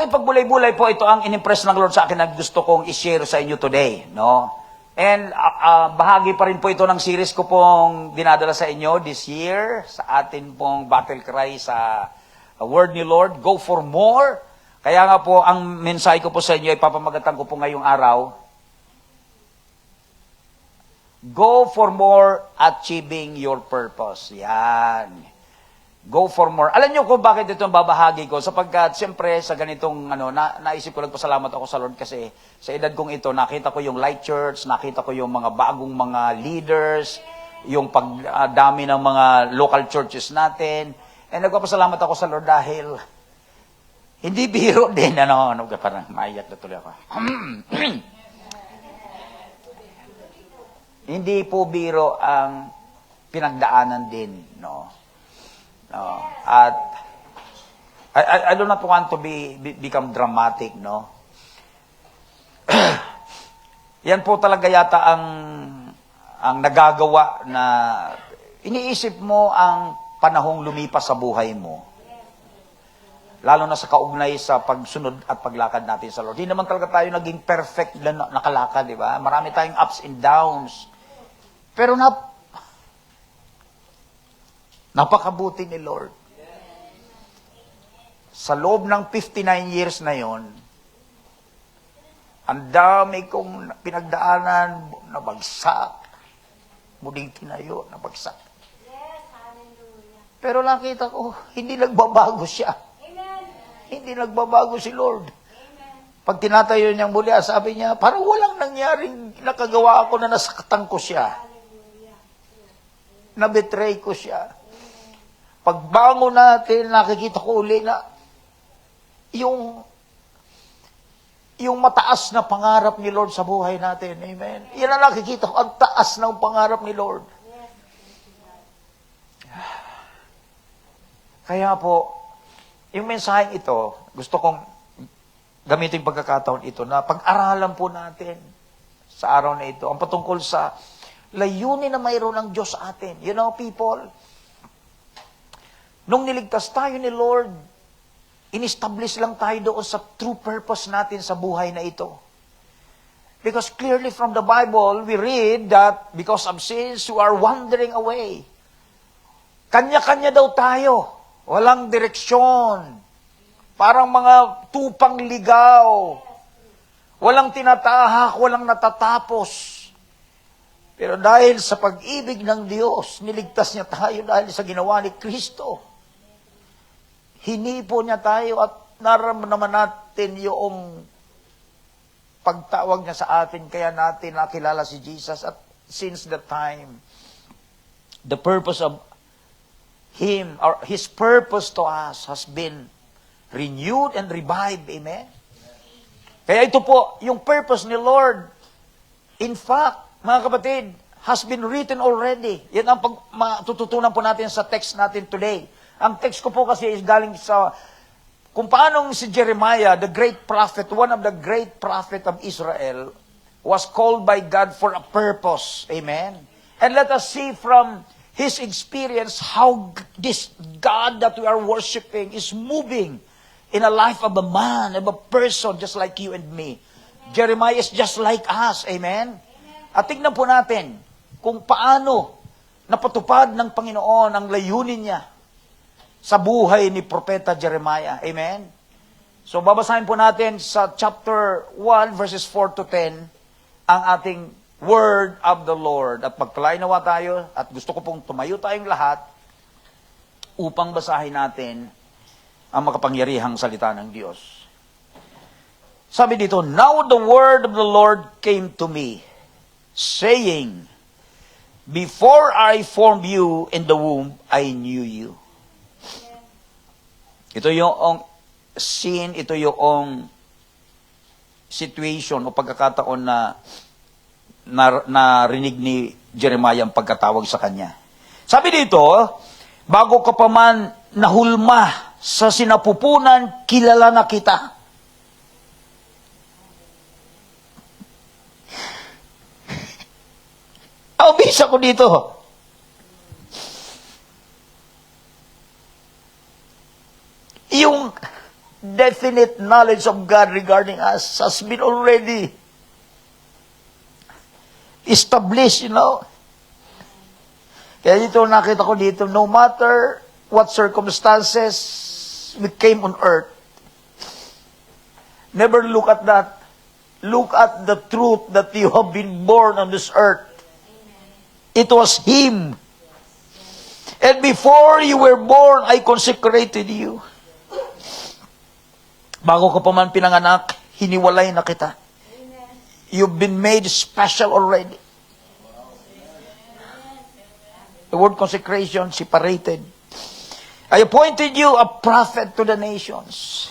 ating pagbulay-bulay po, ito ang inimpress ng Lord sa akin na gusto kong i-share sa inyo today, no? And bahagi pa rin po ito ng series ko pong dinadala sa inyo this year, sa atin pong battle cry sa word ni Lord, go for more. Kaya nga po, ang mensahe ko po sa inyo, ipapamagatan ko po ngayong araw, go for more, achieving your purpose. Yan. Go for more. Alam niyo kung bakit ito ang babahagi ko? Sapagkat, siyempre, sa ganitong, naisip ko, nagpasalamat ako sa Lord kasi sa edad kong ito, nakita ko yung Light Church, nakita ko yung mga bagong mga leaders, yung pagdami ng mga local churches natin. And nagpapasalamat ako sa Lord dahil hindi biro din, parang maiyak na tuloy ako. Hindi po biro ang pinagdaanan din, no? No. At I do not want to become dramatic, no? Yan po talaga yata ang nagagawa na iniisip mo ang panahong lumipas sa buhay mo. Lalo na sa kaugnay sa pagsunod at paglakad natin sa Lord. Hindi naman talaga tayo naging perfect na nakalakad, di ba? Marami tayong ups and downs. Pero napakabuti ni Lord. Sa loob ng 59 years na yon, ang dami kong pinagdaanan, nabagsak, muling tinayo, nabagsak. Pero nakita ko, hindi nagbabago siya. Hindi nagbabago si Lord. Pag tinatayo niyang muli, sabi niya, parang walang nangyaring nakagawa ako na nasaktan ko siya. Na-betray ko siya. Pagbangon natin, nakikita ko uli na yung mataas na pangarap ni Lord sa buhay natin. Amen. Yan ang nakikita ko, ang taas ng pangarap ni Lord. Kaya po, yung mensaheng ito, gusto kong gamitin pagkakataon ito na pag-aralan po natin sa araw na ito. Ang patungkol sa layunin na mayroon ng Diyos sa atin. You know, people, nung niligtas tayo ni Lord, in-establish lang tayo doon sa true purpose natin sa buhay na ito. Because clearly from the Bible, we read that because of sins, we are wandering away. Kanya-kanya daw tayo. Walang direksyon. Parang mga tupang ligaw. Walang tinatahak, walang natatapos. Pero dahil sa pag-ibig ng Diyos, niligtas niya tayo dahil sa ginawa ni Kristo. Hinipo niya tayo at naramdaman natin yung pagtawag niya sa atin, kaya natin nakilala si Jesus. At since that time, the purpose of Him, or His purpose to us has been renewed and revived. Amen? Kaya ito po, yung purpose ni Lord, in fact, mga kapatid, has been written already. Yan ang matututunan po natin sa text natin today. Ang text ko po kasi is galing sa kung paano si Jeremiah, the great prophet, one of the great prophet of Israel, was called by God for a purpose. Amen? And let us see from his experience how this God that we are worshiping is moving in a life of a man, of a person just like you and me. Jeremiah is just like us. Amen? At tignan po natin kung paano napatupad ng Panginoon ang layunin niya sa buhay ni Propeta Jeremiah. Amen? So, babasahin po natin sa chapter 1, verses 4 to 10, ang ating word of the Lord. At magpalain nawa tayo, at gusto ko pong tumayo tayong lahat upang basahin natin ang makapangyarihang salita ng Diyos. Sabi dito, now the word of the Lord came to me, saying, before I formed you in the womb, I knew you. Ito yung scene, ito yung situation o pagkakataon na narinig ni Jeremiah ang pagkatawag sa kanya. Sabi dito, bago ka pa man nahulma sa sinapupunan, kilala na kita. Ang bisa ko dito. definite knowledge of God regarding us has been already established, Kaya dito nakita ko dito, no matter what circumstances we came on earth, never look at that. Look at the truth that you have been born on this earth. It was Him. And before you were born, I consecrated you. Bago ka pa man pinanganak, hiniwalay na kita. You've been made special already. The word consecration, separated. I appointed you a prophet to the nations.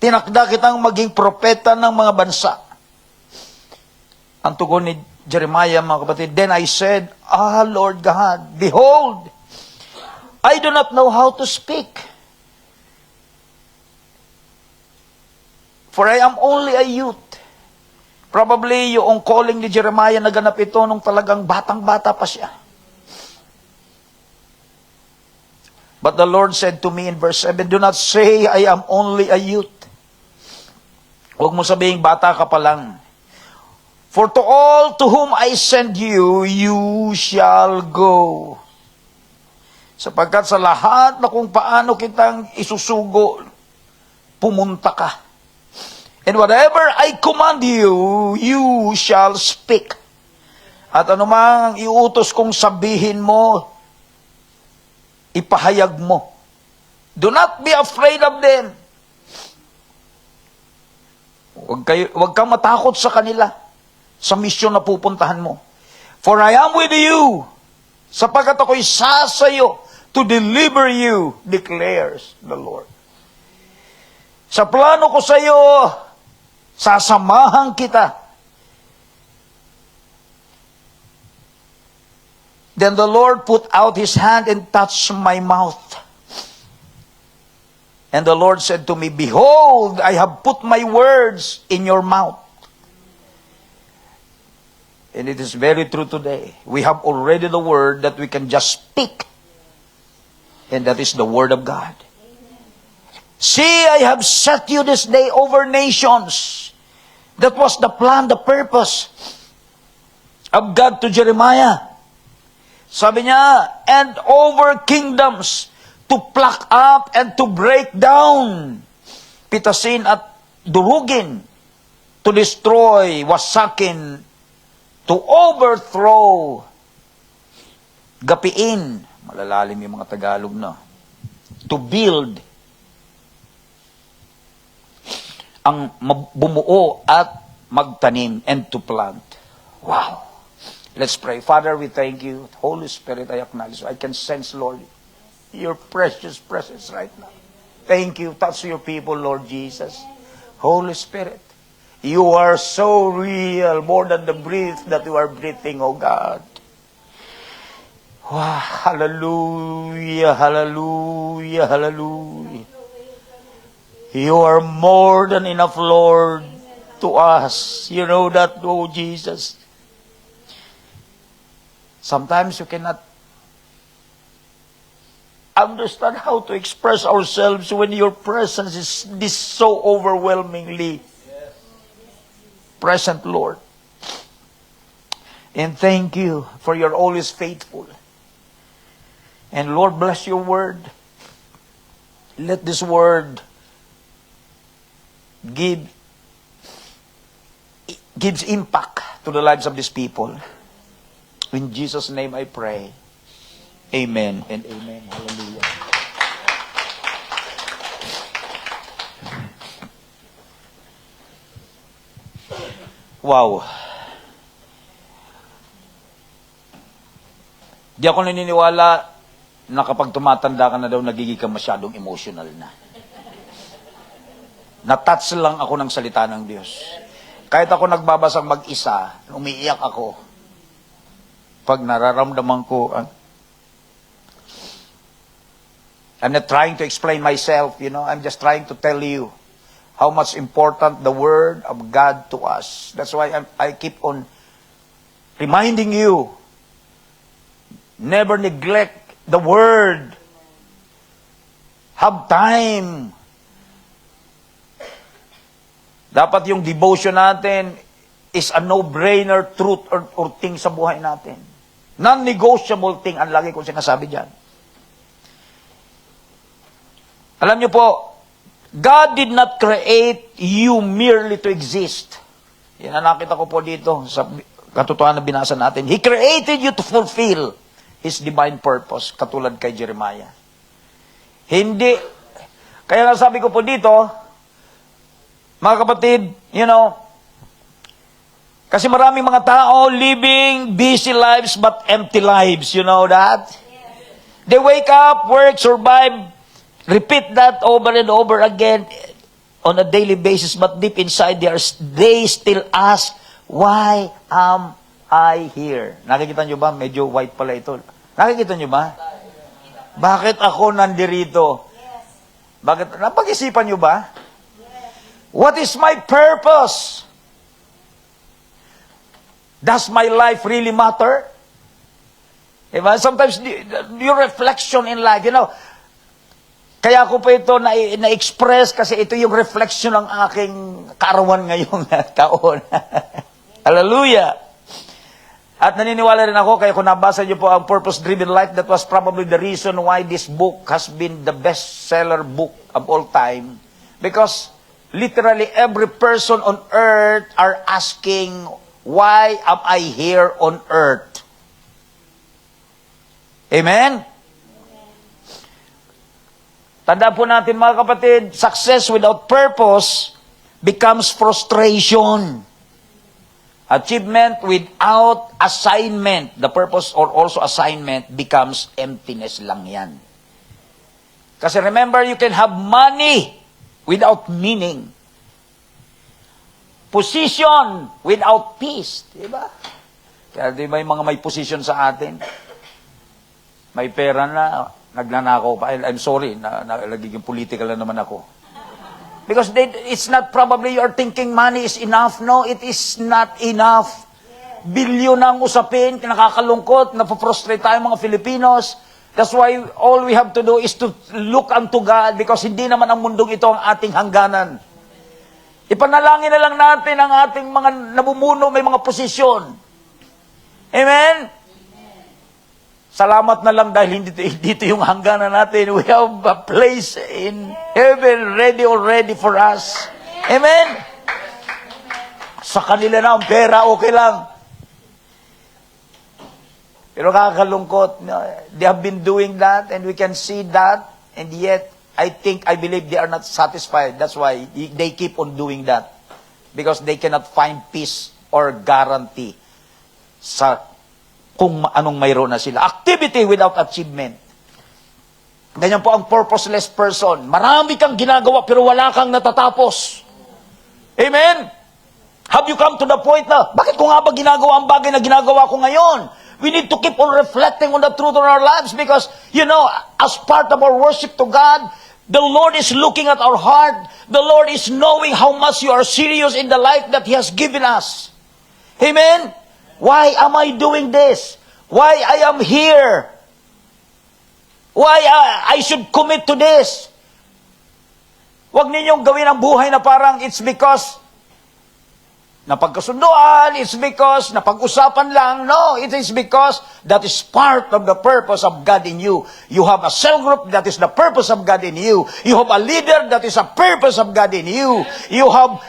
Tinakda kitang maging propeta ng mga bansa. Ang tugon ni Jeremiah, mga kapatid, then I said, Lord God, behold, I do not know how to speak. For I am only a youth. Probably yung calling ni Jeremiah naganap ito nung talagang batang-bata pa siya. But the Lord said to me in verse 7, do not say, I am only a youth. Huwag mo sabihin, bata ka pa lang. For to all to whom I send you, you shall go. Sapagkat sa lahat na kung paano kitang isusugo, pumunta ka. And whatever I command you, you shall speak. At anumang iutos kong sabihin mo, ipahayag mo. Do not be afraid of them. Huwag kang matakot sa kanila, sa misyon na pupuntahan mo. For I am with you, sapagkat ako'y sasayo to deliver you, declares the Lord. Sa plano ko sa iyo, sasamahan kita. Then the Lord put out His hand and touched my mouth. And the Lord said to me, behold, I have put my words in your mouth. And it is very true today. We have already the word that we can just speak. And that is the word of God. See, I have set you this day over nations. That was the plan, the purpose of God to Jeremiah. Sabi niya, and over kingdoms, to pluck up and to break down, pitasin at durugin, to destroy, wasakin, to overthrow, gapiin, malalalim yung mga Tagalog na, to build, ang bumuo at magtanim, and to plant. Wow! Let's pray. Father, we thank you. Holy Spirit, I acknowledge you. I can sense, Lord, your precious presence right now. Thank you. Touch your people, Lord Jesus. Holy Spirit, you are so real, more than the breath that you are breathing, oh God. Wow, hallelujah, hallelujah, hallelujah. You are more than enough, Lord, to us. You know that, oh Jesus. Sometimes you cannot understand how to express ourselves when your presence is this so overwhelmingly present, Lord. And thank you for you're always faithful. And Lord, bless your word. Let this word gives impact to the lives of these people. In Jesus' name I pray. Amen and amen. Hallelujah. Wow. Di ako naniniwala na kapag tumatanda ka na daw, nagiging ka masyadong emotional na. Natouch lang ako ng salita ng Diyos. Kahit ako nagbabasang mag-isa, umiiyak ako. Pag nararamdaman ko, I'm not trying to explain myself, I'm just trying to tell you how much important the Word of God to us. That's why I keep on reminding you, never neglect the Word. Have time Dapat yung devotion natin is a no-brainer truth or thing sa buhay natin. Non-negotiable thing, ang lagi kong sinasabi dyan. Alam niyo po, God did not create you merely to exist. Yan ang nakita ko po dito sa katotohanan na binasa natin. He created you to fulfill His divine purpose, katulad kay Jeremiah. Hindi, kaya nga sabi ko po dito, mga kapatid, kasi maraming mga tao living busy lives but empty lives. You know that? They wake up, work, survive, repeat that over and over again on a daily basis, but deep inside they still ask, why am I here? Nakikita nyo ba? Medyo white pala ito. Nakikita nyo ba? Bakit ako nandirito? Bakit? Napag-isipan nyo ba? What is my purpose? Does my life really matter? Diba? Sometimes, your reflection in life, kaya ko po ito na-express kasi ito yung reflection ng aking kaarawan ngayong taon. Hallelujah! At naniniwala rin ako, kaya kung nabasa niyo po ang Purpose-Driven Life, that was probably the reason why this book has been the best-seller book of all time. Because literally every person on earth are asking, why am I here on earth? Amen? Tandaan po natin mga kapatid, success without purpose becomes frustration. Achievement without assignment, the purpose or also assignment becomes emptiness lang yan. Kasi remember, you can have money without meaning. Position without peace. Diba? Kaya di ba yung mga may position sa atin? May pera na, nagnanakaw pa. I'm sorry, nagiging political na naman ako. Because it's not probably you're thinking money is enough. No, it is not enough. Bilyon ang usapin, nakakalungkot, napoprostrate tayo mga Filipinos. That's why all we have to do is to look unto God because hindi naman ang mundong ito ang ating hangganan. Ipanalangin na lang natin ang ating mga namumuno, may mga posisyon. Amen? Salamat na lang dahil dito yung hangganan natin. We have a place in heaven ready already for us. Amen? Sa kanila na ang pera, okay lang. Pero kakalungkot, they have been doing that and we can see that and yet I believe they are not satisfied. That's why they keep on doing that. Because they cannot find peace or guarantee sa kung anong mayroon na sila. Activity without achievement. Ganyan po ang purposeless person. Marami kang ginagawa pero wala kang natatapos. Amen? Have you come to the point na, bakit ko nga ba ginagawa ang bagay na ginagawa ko ngayon? We need to keep on reflecting on the truth in our lives because, as part of our worship to God, the Lord is looking at our heart. The Lord is knowing how much you are serious in the life that He has given us. Amen? Why am I doing this? Why I am here? Why I should commit to this? Huwag ninyong gawin ang buhay na parang it's because napagkasunduan, it's because napag-usapan lang. No, it is because that is part of the purpose of God in you. You have a cell group, that is the purpose of God in you. You have a leader, that is a purpose of God in you. You have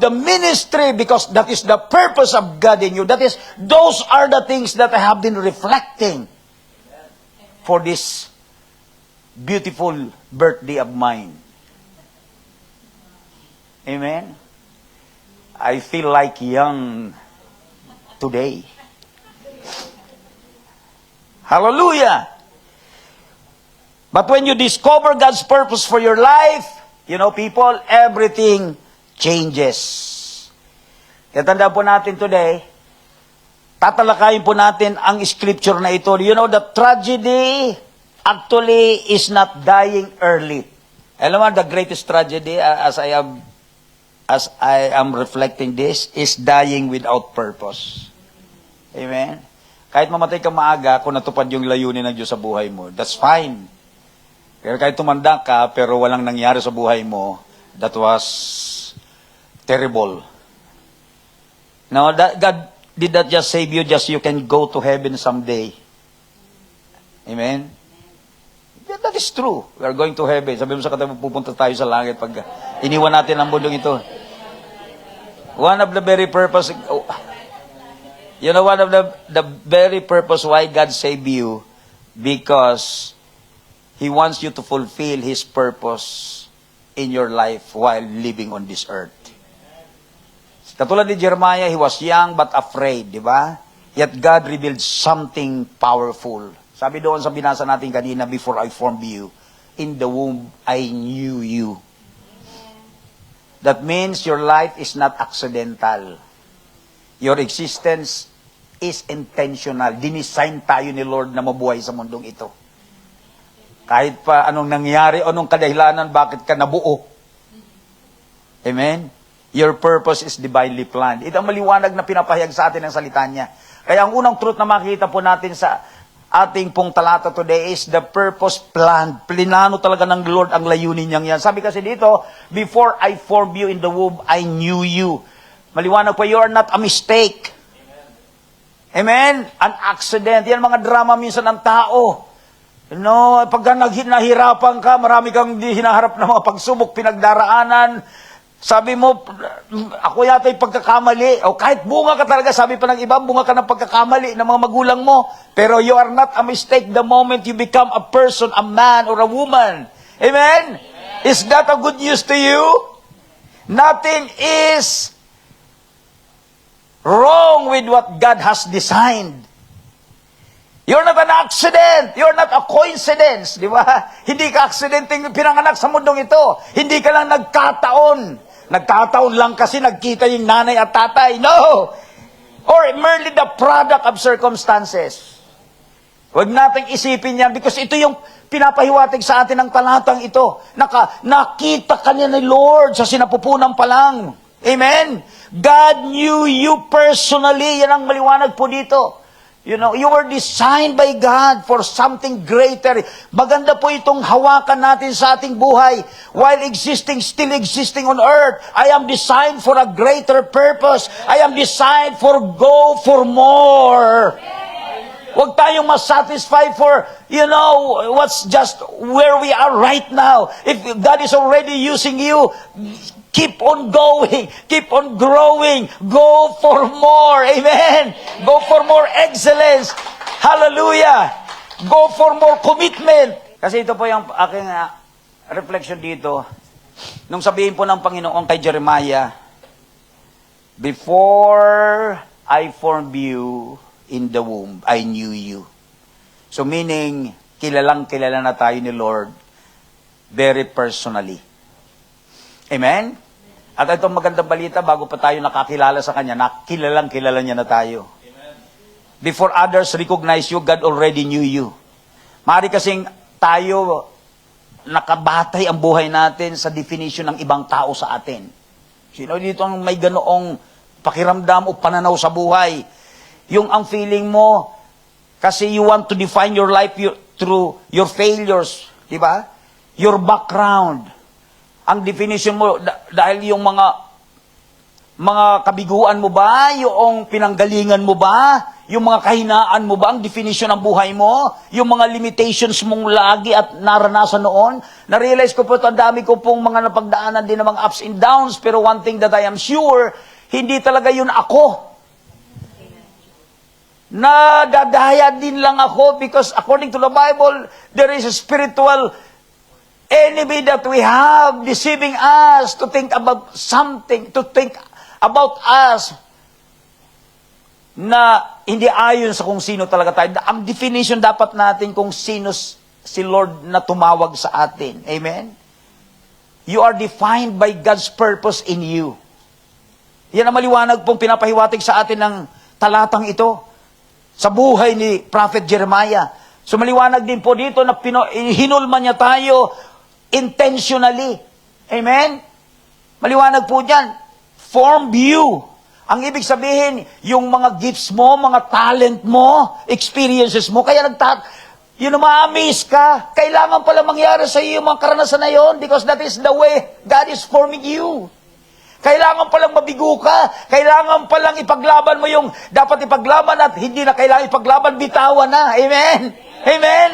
the ministry because that is the purpose of God in you. Those are the things that I have been reflecting for this beautiful birthday of mine. Amen? I feel like young today. Hallelujah! But when you discover God's purpose for your life, people, everything changes. Kaya tandaan po natin today, tatalakayin po natin ang scripture na ito. The tragedy actually is not dying early. Alam mo, the greatest tragedy, as I am reflecting this, is dying without purpose. Amen? Kahit mamatay ka maaga, kung natupad yung layunin ng Diyos sa buhay mo, that's fine. Pero kahit tumanda ka, pero walang nangyari sa buhay mo, That was terrible. Now, God did not just save you, just you can go to heaven someday. Amen? That is true. We are going to heaven. Sabi mo sa katabi, pupunta tayo sa langit pag iniwan natin ang mundong ito. One of the very purpose, one of the very purpose why God saved you, because He wants you to fulfill His purpose in your life while living on this earth. Katulad ni Jeremiah, he was young but afraid, di ba? Yet God revealed something powerful. Sabi doon sa binasa natin kanina, before I formed you, in the womb, I knew you. That means your life is not accidental. Your existence is intentional. Dinesign tayo ni Lord na mabuhay sa mundong ito. Kahit pa anong nangyari, anong kadahilanan, bakit ka nabuo. Amen? Your purpose is divinely planned. Ito ang maliwanag na pinapahayag sa atin ng salita niya. Kaya ang unang truth na makikita po natin sa ating pong talata today is the purpose planned. Plinano talaga ng Lord ang layunin niyang yan. Sabi kasi dito, before I formed you in the womb, I knew you. Maliwanag po, you are not a mistake. Amen? An accident. Yan mga drama minsan ng tao. Pagka nahihirapan ka, marami kang hinaharap na mga pagsubok, pinagdaraanan. Sabi mo, ako yata yung pagkakamali. O kahit bunga ka talaga, sabi pa ng iba, bunga ka ng pagkakamali ng mga magulang mo. Pero you are not a mistake the moment you become a person, a man or a woman. Amen? Is that a good news to you? Nothing is wrong with what God has designed. You're not an accident. You're not a coincidence. Di ba? Hindi ka aksidenteng pinanganak sa mundong ito. Hindi ka lang nagkataon. Nagkataon lang kasi nagkita yung nanay at tatay. No! Or merely the product of circumstances. Huwag nating isipin yan because ito yung pinapahiwatig sa atin ng talatang ito. Nakita ka niya ni Lord sa sinapupunan pa lang. Amen? God knew you personally. Yan ang maliwanag po dito. You were designed by God for something greater. Maganda po itong hawakan natin sa ating buhay. While still existing on earth, I am designed for a greater purpose. I am designed for go for more. Huwag tayong masatisfied for, what's just where we are right now. If God is already using you, keep on going. Keep on growing. Go for more. Amen. Go for more excellence. Hallelujah. Go for more commitment. Kasi ito po yung aking reflection dito. Nung sabihin po ng Panginoon kay Jeremiah, before I formed you in the womb, I knew you. So meaning, kilala na tayo ni Lord very personally. Amen? At itong magandang balita, bago pa tayo nakakilala sa Kanya, kilala niya na tayo. Amen. Before others recognize you, God already knew you. Maaari kasing tayo nakabatay ang buhay natin sa definition ng ibang tao sa atin. Sino dito ang may ganoong pakiramdam o pananaw sa buhay? Yung ang feeling mo, kasi you want to define your life through your failures, di ba? Your background. Ang definition mo, dahil yung mga kabiguan mo ba, yung pinanggalingan mo ba, yung mga kahinaan mo ba, ang definition ng buhay mo, yung mga limitations mong lagi at naranasan noon. Na-realize ko po, ang dami ko pong mga napagdaanan din ng mga ups and downs, pero one thing that I am sure, hindi talaga yun ako. Nadadaya din lang ako because according to the Bible, there is a spiritual enemy that we have deceiving us to think about something, to think about us na hindi ayon sa kung sino talaga tayo. Ang definition dapat natin kung sino si Lord na tumawag sa atin. Amen? You are defined by God's purpose in you. Yan ang maliwanag pong pinapahiwatig sa atin ng talatang ito sa buhay ni Prophet Jeremiah. So maliwanag din po dito na hinulma niya tayo intentionally. Amen? Maliwanag po dyan. Form you. Ang ibig sabihin, yung mga gifts mo, mga talent mo, experiences mo, kaya Yun na ma-amaze ka. Kailangan pala mangyari sa iyo yung mga karanasan na yun because that is the way God is forming you. Kailangan palang mabigo ka. Kailangan palang ipaglaban mo yung dapat ipaglaban at hindi na kailangan ipaglaban, bitawan na. Amen? Amen?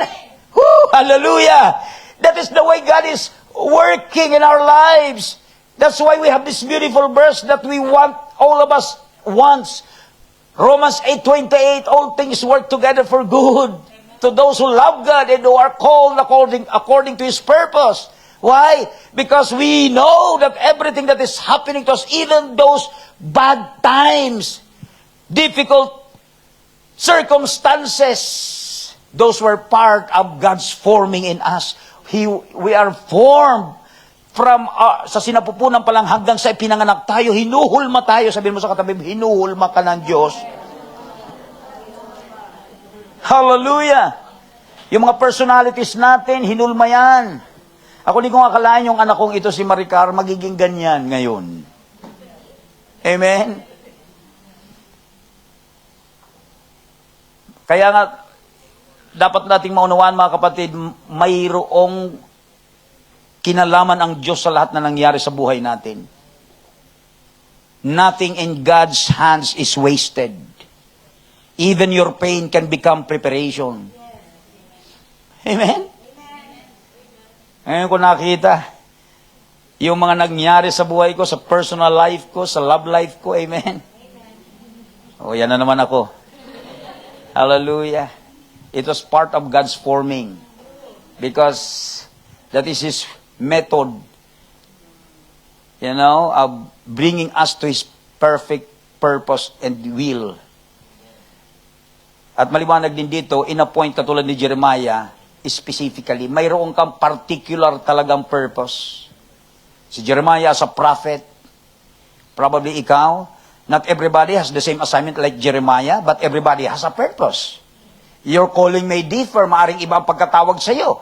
Woo! Hallelujah! That is the way God is working in our lives. That's why we have this beautiful verse that we want, all of us wants. Romans 8:28, all things work together for good to those who love God and who are called according to His purpose. Why? Because we know that everything that is happening to us, even those bad times, difficult circumstances, those were part of God's forming in us. We are formed from, sa sinapupunan pa lang hanggang sa ipinanganak tayo, hinuhulma tayo. Sabihin mo sa katabi, hinuhulma ka ng Diyos. Hallelujah! Yung mga personalities natin, hinulma yan. Ako hindi ko akalain yung anak kong ito, si Maricar, magiging ganyan ngayon. Amen? Kaya nga, dapat nating maunawaan mga kapatid, mayroong kinalaman ang Diyos sa lahat na nangyari sa buhay natin. Nothing in God's hands is wasted. Even your pain can become preparation. Amen? Ngayon ko nakita, yung mga nangyari sa buhay ko, sa personal life ko, sa love life ko, amen? O, yan na naman ako. Hallelujah. It was part of God's forming. Because that is His method, of bringing us to His perfect purpose and will. At maliwanag din dito, in a point katulad ni Jeremiah, specifically, mayroon kang particular talagang purpose. Si Jeremiah as a prophet, probably ikaw, not everybody has the same assignment like Jeremiah, but everybody has a purpose. Your calling may differ, maaring iba ang pagkatawag sa iyo.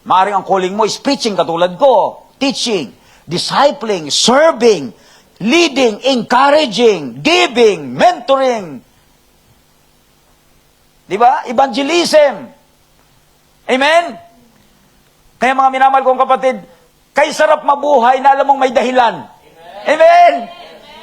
Maaring ang calling mo is preaching katulad ko, teaching, discipling, serving, leading, encouraging, giving, mentoring, di ba? Evangelism. Amen? Kaya mga minamahal kong kapatid, kay sarap mabuhay na alam mong may dahilan. Amen?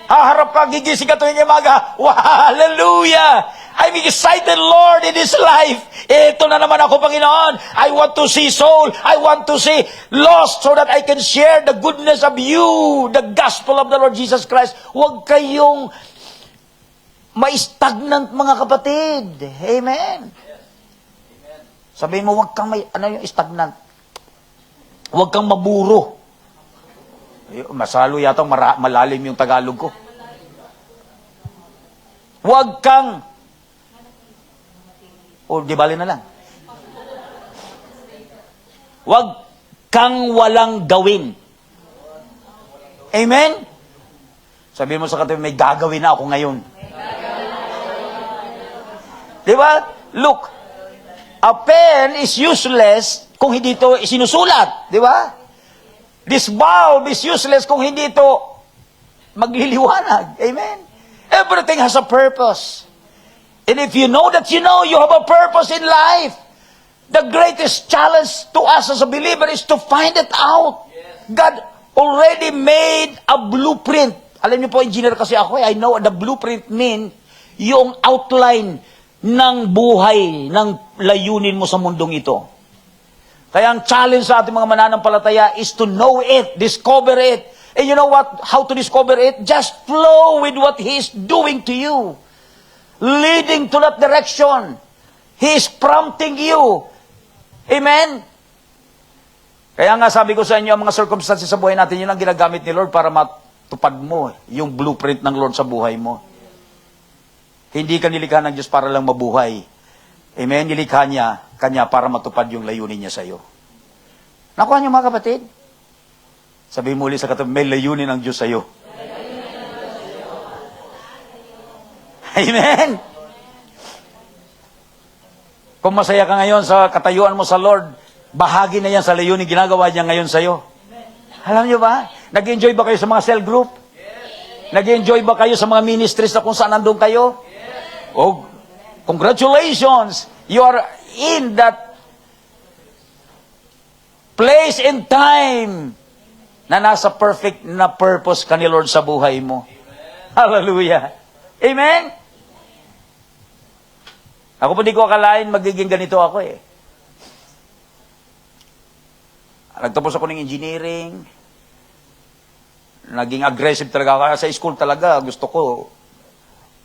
Haharap ka, gigising ka tuwing umaga. Wow, hallelujah! I'm excited, Lord, in this life. Ito na naman ako, Panginoon. I want to see soul. I want to see lost so that I can share the goodness of you, the gospel of the Lord Jesus Christ. Huwag kayong ma-stagnant, mga kapatid. Amen. Sabihin mo, huwag kang yung stagnant? Huwag kang maburo. Masalo yata malalim yung Tagalog ko. Huwag kang, di bali na lang. Huwag kang walang gawin. Amen? Sabihin mo sa katabi, may gagawin na ako ngayon. Di ba? Look, a pen is useless kung hindi ito sinusulat. Di ba? This bulb is useless kung hindi ito magliliwanag. Amen? Everything has a purpose. And if you know that you have a purpose in life, the greatest challenge to us as a believer is to find it out. God already made a blueprint. Alam niyo po, engineer kasi ako, I know the blueprint mean yung outline ng buhay, ng layunin mo sa mundong ito. Kaya ang challenge sa ating mga mananampalataya is to know it, discover it. And you know what? How to discover it? Just flow with what He is doing to you. Leading to that direction. He is prompting you. Amen? Kaya nga sabi ko sa inyo, ang mga circumstances sa buhay natin, yun ang ginagamit ni Lord para matupad mo yung blueprint ng Lord sa buhay mo. Hindi ka nilikha ng Diyos para lang mabuhay. Amen? Nilikha niya, Kanya para matupad yung layunin niya sa iyo. Nakuha niyo mga kapatid? Sabihin mo ulit sa katabi, may layunin ang Diyos sa iyo. Amen? Kung masaya ka ngayon sa katayuan mo sa Lord, bahagi na yan sa layunin ginagawa niya ngayon sa iyo. Alam niyo ba? Nag-enjoy ba kayo sa mga cell group? Nag-enjoy ba kayo sa mga ministries na kung saan nandun kayo? Oh, congratulations! You are in that place and time na nasa perfect na purpose ka ni Lord sa buhay mo. Hallelujah. Amen? Ako po di ko akalain magiging ganito ako eh. Nagtapos ako ng engineering. Naging aggressive talaga ako. Sa school talaga, gusto ko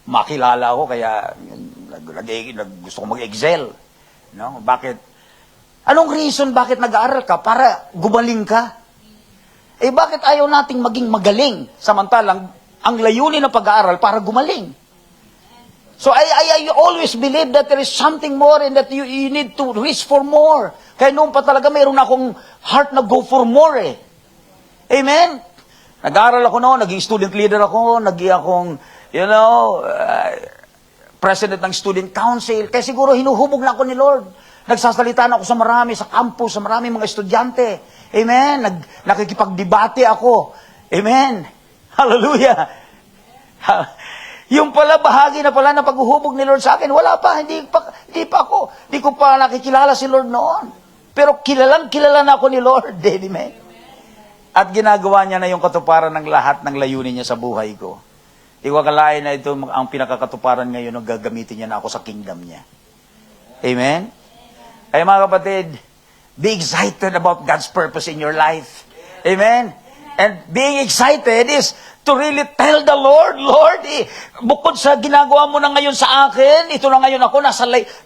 makilala ako, kaya gusto ko mag-excel. No? Bakit? Anong reason bakit nag-aaral ka? Para gumaling ka. Eh bakit ayaw nating maging magaling? Samantalang, ang layunin ng pag-aaral para gumaling. So I always believe that there is something more and that you need to reach for more. Kaya noon pa talaga mayroon akong heart na go for more eh. Amen? Nag-aaral ako noon, naging student leader ako, naging akong, president ng student council. Kaya siguro hinuhubog na ako ni Lord. Nagsasalita na ako sa marami, sa campus, sa marami mga estudyante. Amen? Nakikipagdebate ako. Amen? Hallelujah! Yung pala, bahagi na pala na paghuhubog ni Lord sa akin. Wala pa, hindi pa ako. Hindi ko pa nakikilala si Lord noon. Pero kilala na ako ni Lord. Amen? At ginagawa niya na yung katuparan ng lahat ng layunin niya sa buhay ko. Di ko akalain na ito ang pinakakatuparan ngayon na gagamitin niya na ako sa kingdom niya. Amen? Kaya mga kapatid, be excited about God's purpose in your life. Amen? And being excited is to really tell the Lord, Lord, bukod sa ginagawa mo na ngayon sa akin, ito na ngayon ako,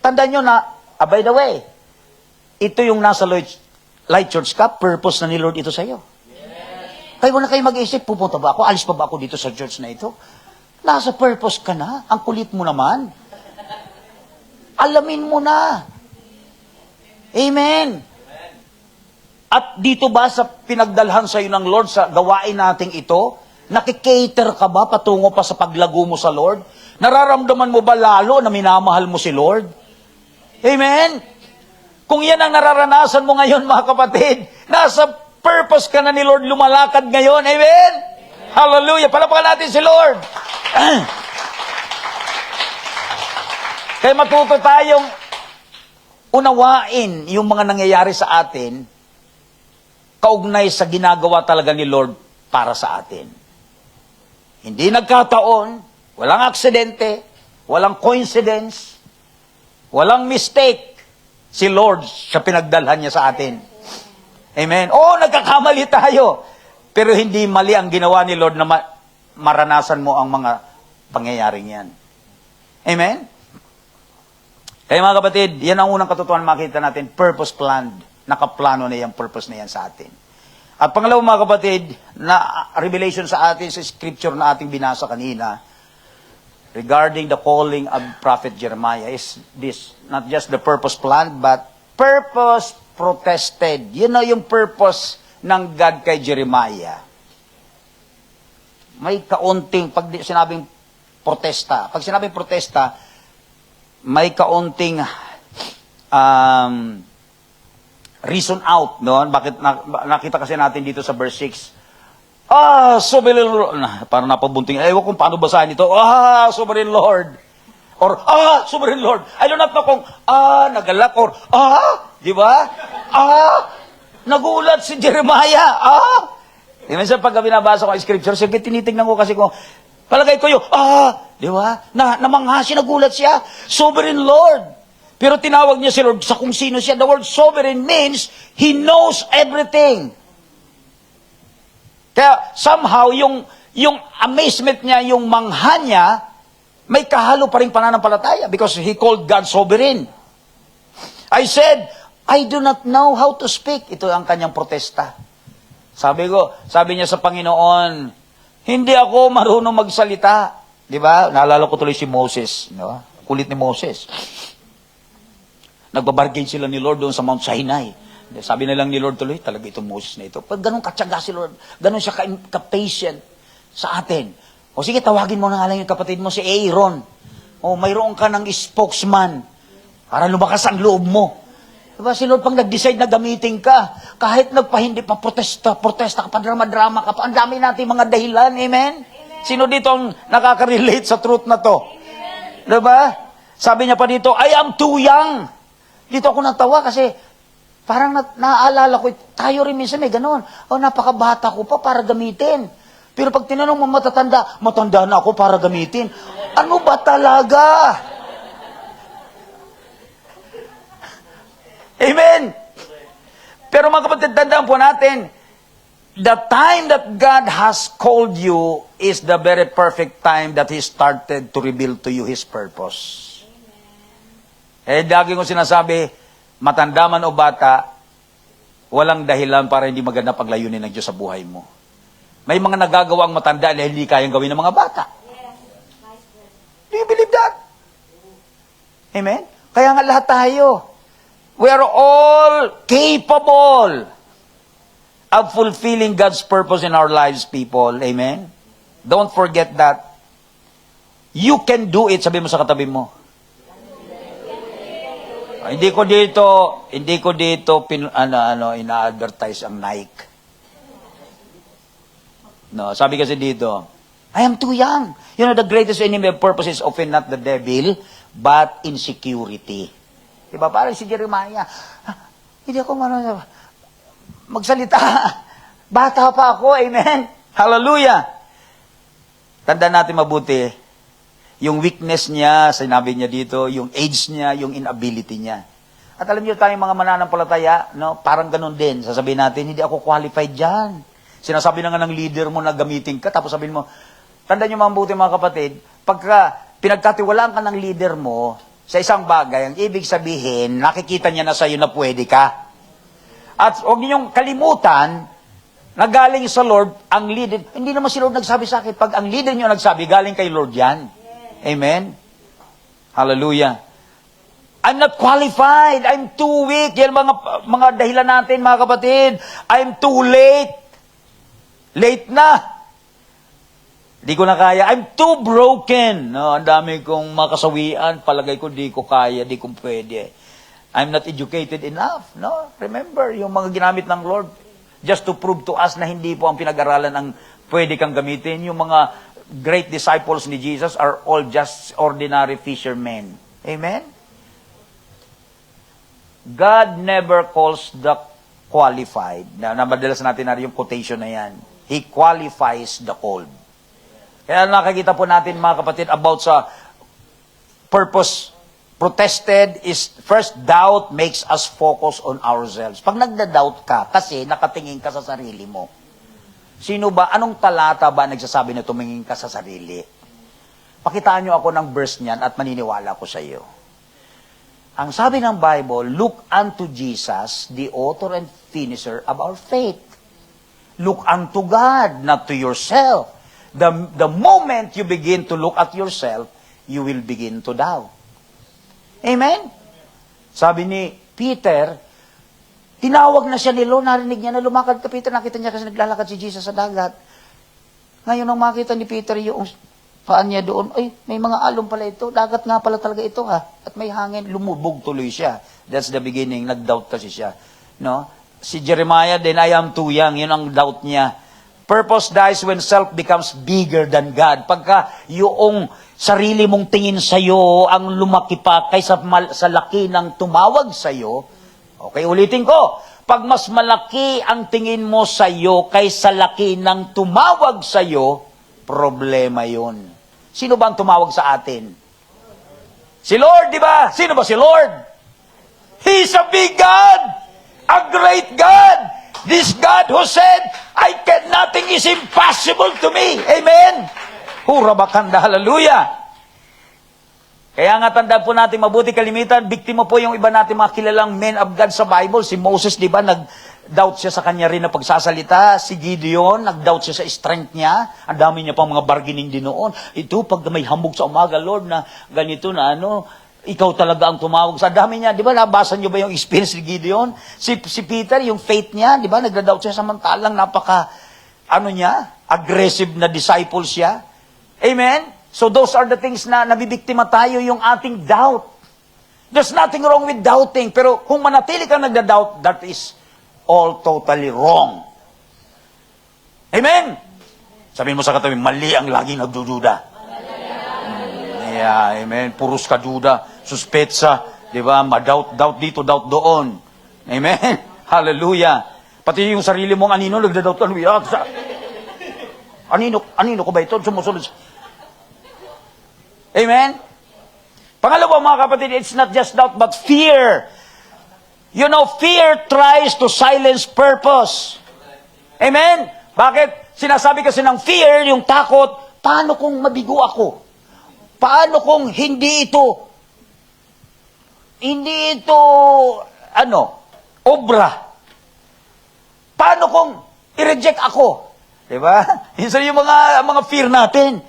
tandaan nyo na, by the way, ito yung nasa Light Church ka, purpose na ni Lord ito sa'yo. Kaya wala kayo mag-isip, pupunta ba ako? Alis pa ba ako dito sa church na ito? Nasa purpose ka na. Ang kulit mo naman. Alamin mo na. Amen. At dito ba sa pinagdalhan sa iyo ng Lord sa gawain nating ito, nakikater ka ba patungo pa sa paglago mo sa Lord? Nararamdaman mo ba lalo na minamahal mo si Lord? Amen. Kung yan ang nararanasan mo ngayon, mga kapatid, nasa purpose ka na ni Lord lumalakad ngayon. Amen? Hallelujah. Palapakan natin si Lord. Kaya matuto tayong unawain yung mga nangyayari sa atin kaugnay sa ginagawa talaga ni Lord para sa atin. Hindi nagkataon, walang aksidente, walang coincidence, walang mistake si Lord sa pinagdalhan niya sa atin. Amen. Oo, nagkakamali tayo. Pero hindi mali ang ginawa ni Lord na maranasan mo ang mga pangyayaring yan. Amen? Kaya mga kapatid, yan ang unang katotohanan makita natin, purpose planned. Nakaplano na yung purpose na yan sa atin. At pangalawa mga kapatid, na revelation sa atin sa scripture na ating binasa kanina, regarding the calling of Prophet Jeremiah, is this, not just the purpose planned, but purpose protested. Yun na yung purpose ng God kay Jeremiah. May kaunting, pag sinabing protesta, may kaunting reason out, no? Bakit nakita kasi natin dito sa verse 6. Sovereign Lord. Parang napabunting. Ewan kung paano basahin ito. Sovereign Lord. Or, Sovereign Lord. I do not know kung, nagalak, or, di ba? Nagulat si Jeremiah. Minsan pag binabasa ko ang scripture, sige, tinitingnan ko kasi kung, palagay ko yung, di ba? Namangha siya, nagulat siya. Sovereign Lord. Pero tinawag niya si Lord sa kung sino siya. The word sovereign means, He knows everything. Kaya somehow, yung amazement niya, yung mangha niya, may kahalo pa rin pananampalataya because He called God sovereign. I said, I do not know how to speak. Ito ang kanyang protesta. Sabi niya sa Panginoon, hindi ako marunong magsalita. Di ba? Naalala ko tuloy si Moses. No? Kulit ni Moses. Nagbabargain sila ni Lord doon sa Mount Sinai. Sabi na lang ni Lord tuloy, talaga itong Moses na ito. Pag ganun katsaga si Lord, ganun siya ka-patient sa atin. O sige, tawagin mo na nga lang yung kapatid mo, si Aaron. O mayroon ka ng spokesman para lumakas ang loob mo. Diba si Lord pang nag-decide na gamitin ka, kahit nagpahindi pa, protesta ka pa, drama-drama ka pa, ang dami natin mga dahilan, amen? Sino dito ang nakaka-relate sa truth na to? Diba? Sabi niya pa dito, I am too young. Dito ako natawa kasi Parang naaalala ko, tayo rin minsan may ganon. Napakabata ko pa para gamitin. Pero pag tinanong mo matanda na ako para gamitin. Ano ba talaga? Amen! Pero mga kapatid, tandaan po natin, the time that God has called you is the very perfect time that He started to reveal to you His purpose. Lagi ko sinasabi, matanda man o bata, walang dahilan para hindi maganda paglayunin ng Diyos sa buhay mo. May mga nagagawang matanda na hindi kayang gawin ng mga bata. Do you believe that? Amen? Kaya nga lahat tayo, we are all capable of fulfilling God's purpose in our lives, people. Amen? Don't forget that. You can do it. Sabi mo sa katabi mo. Hindi ko dito ina-advertise ang Nike. No, sabi kasi dito, I am too young. You know, the greatest enemy of purpose is often not the devil, but insecurity. Diba? Parang si Jeremiah, hindi ako magsalita. Bata pa ako, amen? Hallelujah! Tandaan natin mabuti, yung weakness niya, sinabi niya dito, yung age niya, yung inability niya. At alam niyo tayong mga mananampalataya, no, parang ganun din. Sasabihin natin, hindi ako qualified dyan. Sinasabi na nga ng leader mo na gamitin ka, tapos sabihin mo, tandaan niyo mabuti mga kapatid, pagka pinagkatiwalaan ka ng leader mo sa isang bagay, ang ibig sabihin, nakikita niya na sa'yo na pwede ka. At huwag ninyong kalimutan, na galing sa Lord, ang leader, hindi naman si Lord nagsabi sa akin, pag ang leader niyo nagsabi, galing kay Lord yan. Amen? Hallelujah. I'm not qualified. I'm too weak. Yan mga dahilan natin, mga kapatid. I'm too late. Late na. Di ko na kaya. I'm too broken. No, ang dami kong makasawian. Palagay ko, di ko kaya, di ko pwede. I'm not educated enough. No? Remember, yung mga ginamit ng Lord, just to prove to us na hindi po ang pinag-aralan ang pwede kang gamitin. Yung mga great disciples ni Jesus are all just ordinary fishermen. Amen? God never calls the qualified. Madalas natin na yung quotation na yan. He qualifies the called. Kaya nakikita po natin mga kapatid about sa purpose protested is first doubt makes us focus on ourselves. Pag nagda-doubt ka, kasi nakatingin ka sa sarili mo. Sino ba, anong talata ba nagsasabi na tumingin ka sa sarili? Pakitaan nyo ako ng verse niyan at maniniwala ko sa iyo. Ang sabi ng Bible, look unto Jesus, the author and finisher of our faith. Look unto God, not to yourself. The moment you begin to look at yourself, you will begin to doubt. Amen? Sabi ni Peter, tinawag na siya ni Lord, narinig niya na lumakad ka, Peter, nakita niya kasi naglalakad si Jesus sa dagat. Ngayon, nang makita ni Peter yung paan niya doon, ay, may mga alon pala ito, dagat nga pala talaga ito ha, at may hangin, lumubog tuloy siya. That's the beginning, nag-doubt kasi siya. No? Si Jeremiah din, I am too young, yun ang doubt niya. Purpose dies when self becomes bigger than God. Pagka yung sarili mong tingin sa'yo ang lumaki pa kaysa sa laki ng tumawag sa'yo, okay, ulitin ko. Pag mas malaki ang tingin mo sa'yo kaysa laki ng tumawag sa'yo, problema yun. Sino ba ang tumawag sa atin? Si Lord, di ba? Sino ba si Lord? He's a big God, a great God. This God who said, nothing is impossible to me. Amen? Hura bakanda, hallelujah. Kaya nga tandaan po natin mabuti kalimitan, biktima po yung iba natin mga kilalang men of God sa Bible. Si Moses, di ba, nag-doubt siya sa kanya rin na pagsasalita. Si Gideon, nag-doubt siya sa strength niya. Ang dami niya pang mga bargaining din noon. Ito, pag may hambog sa umaga, Lord, na ganito na ikaw talaga ang tumawag. Sa dami niya, di ba, nabasa niyo ba yung experience ni Gideon? Si Peter, yung faith niya, di ba, nag-doubt siya samantalang aggressive na disciple siya. Amen? So those are the things na nabibiktima tayo, yung ating doubt. There's nothing wrong with doubting, pero kung manatili ka nagda-doubt, that is all totally wrong. Amen? Sabihin mo sa katabi, mali ang laging nagdududa. Yeah, amen. Puros ka duda, suspetsa, di ba? Ma-doubt dito, doubt doon. Amen? Hallelujah. Pati yung sarili mong anino, nagdadoubt ka, anino ko ba ito? Sumusunod. Amen? Pangalawa, mga kapatid, it's not just doubt, but fear. You know, fear tries to silence purpose. Amen? Bakit? Sinasabi kasi ng fear, yung takot, paano kung mabigo ako? Paano kung hindi ito, obra? Paano kung i-reject ako? Diba? Isa yung mga fear natin.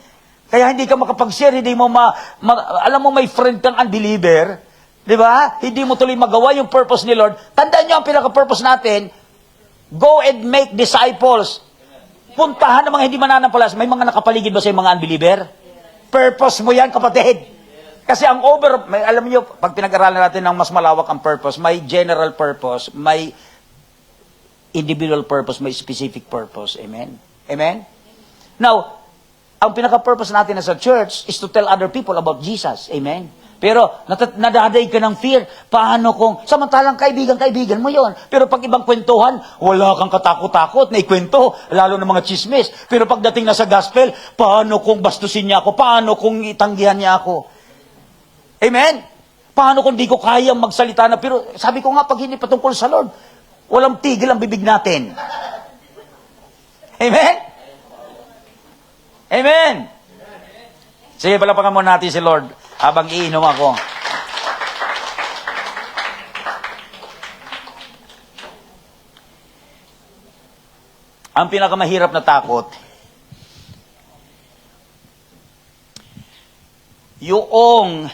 Kaya hindi ka makapag-share, hindi mo alam mo may friend kang unbeliever, di ba? Hindi mo tuloy magawa yung purpose ni Lord. Tandaan nyo ang pinaka-purpose natin, go and make disciples. Puntahan ng mga hindi mananampalas. May mga nakapaligid ba sa mga unbeliever? Purpose mo yan, kapatid. Kasi ang alam niyo, pag pinag-aralan natin ng mas malawak ang purpose, may general purpose, may individual purpose, may specific purpose. Amen? Amen? Now, ang pinaka-purpose natin as a church is to tell other people about Jesus. Amen? Pero, nadaday ka ng fear. Paano kung, samantalang kaibigan mo yon. Pero pag ibang kwentuhan, wala kang katakot-takot na ikwento, lalo ng mga chismis. Pero pagdating na sa gospel, paano kung bastusin niya ako? Paano kung itanggihan niya ako? Amen? Paano kung di ko kayang magsalita na? Pero sabi ko nga, pag hindi patungkol sa Lord, walang tigil ang bibig natin. Amen? Amen. Sige, palapakan muna natin si Lord habang iinom ako. Ang pinakamahirap na takot, yung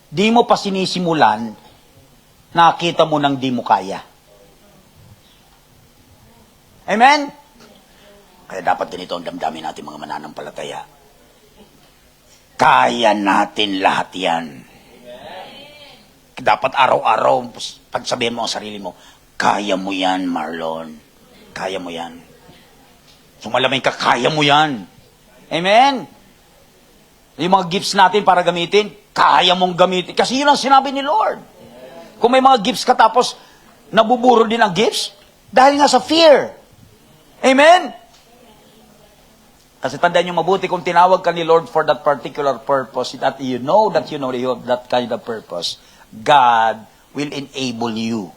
di mo pa sinisimulan, nakita mo nang di mo kaya. Amen? Kaya dapat ganito ang damdamin natin mga mananampalataya. Kaya natin lahat yan. Dapat araw-araw, pagsabihin mo ang sarili mo, kaya mo yan, Marlon. Kaya mo yan. Sumalamin ka, kaya mo yan. Amen? Yung mga gifts natin para gamitin, kaya mong gamitin. Kasi yun ang sinabi ni Lord. Kung may mga gifts ka tapos nabuburo din ang gifts, dahil nga sa fear. Amen? Kasi tandaan nyo mabuti kung tinawag ka ni Lord for that particular purpose, that you know that you have that kind of purpose, God will enable you.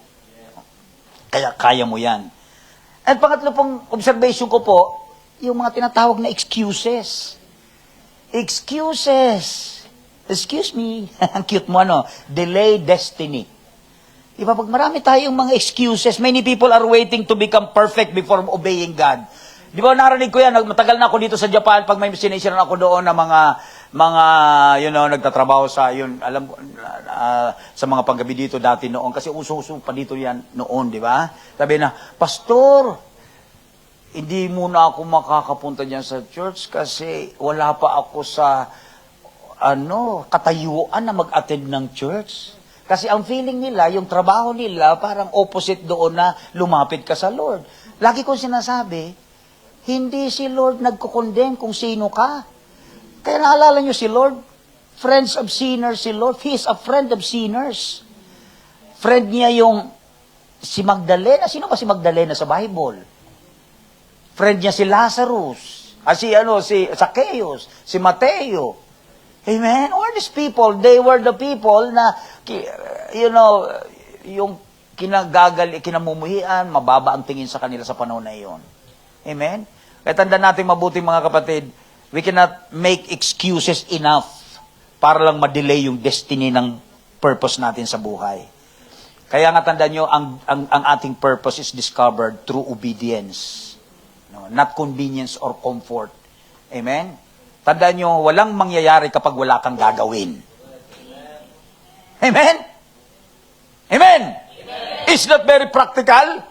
Kaya mo yan. At pangatlo pong observation ko po, yung mga tinatawag na excuses. Excuses. Excuse me. Ang cute mo, delay destiny. Diba, pag marami tayong mga excuses, many people are waiting to become perfect before obeying God. Di ba, narinig ko yan, matagal na ako dito sa Japan, pag may sinisiran ako doon na mga nagtatrabaho sa, sa mga panggabi dito dati noon, kasi uso-uso pa dito yan noon, di ba? Sabi na, Pastor, hindi muna ako makakapunta dyan sa church kasi wala pa ako sa, katayuan na mag-attend ng church. Kasi ang feeling nila, yung trabaho nila, parang opposite doon na lumapit ka sa Lord. Lagi kong sinasabi, hindi si Lord nagko-condemn kung sino ka. Kaya naalala nyo si Lord, friends of sinners si Lord. He is a friend of sinners. Friend niya yung si Magdalena. Sino ba si Magdalena sa Bible? Friend niya si Lazarus. Si Zacchaeus, si Mateo. Amen? All these people, they were the people na, yung kinamumuhian, mababa ang tingin sa kanila sa panahon na iyon. Amen? Kaya tandaan natin mabuti mga kapatid, we cannot make excuses enough para lang ma-delay yung destiny ng purpose natin sa buhay. Kaya nga tandaan nyo, ang ating purpose is discovered through obedience. No, not convenience or comfort. Amen? Tandaan nyo, walang mangyayari kapag wala kang gagawin. Amen? Amen? Is that very practical?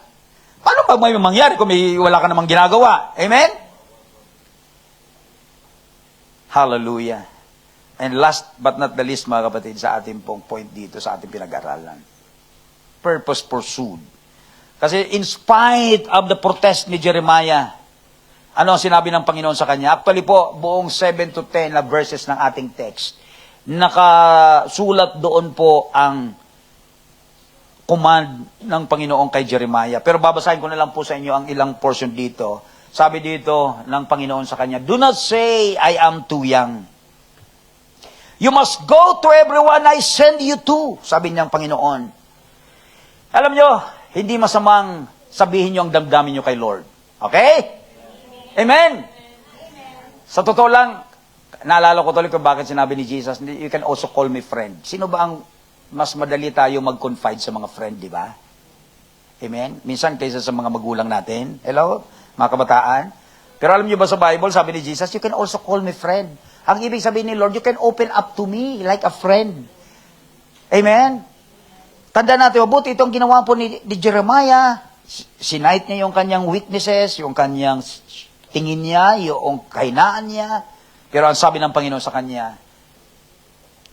Paano pag may mangyari kung wala ka namang ginagawa? Amen? Hallelujah. And last but not the least, mga kapatid, sa ating pong point dito, sa ating pinag-aralan. Purpose pursued. Kasi in spite of the protest ni Jeremiah, ano ang sinabi ng Panginoon sa kanya? Actually po, buong 7 to 10 na verses ng ating text, nakasulat doon po ang command ng Panginoon kay Jeremiah. Pero babasahin ko na lang po sa inyo ang ilang portion dito. Sabi dito ng Panginoon sa kanya, "Do not say, I am too young. You must go to everyone I send you to." Sabi niyang Panginoon. Alam nyo, hindi masamang sabihin nyo ang damdamin nyo kay Lord. Okay? Amen? Sa totoo lang, naalala ko tuloy kung bakit sinabi ni Jesus, you can also call me friend. Sino ba ang mas madali tayo mag-confide sa mga friend, di ba? Amen? Minsan kaysa sa mga magulang natin. Hello? Mga kabataan. Pero alam niyo ba sa Bible, sabi ni Jesus, you can also call me friend. Ang ibig sabihin ni Lord, you can open up to me like a friend. Amen? Tanda natin, mabuti itong ginawa po ni Jeremiah. Sinight niya yung kanyang weaknesses, yung kanyang tingin niya, yung kahinaan niya. Pero ang sabi ng Panginoon sa kanya,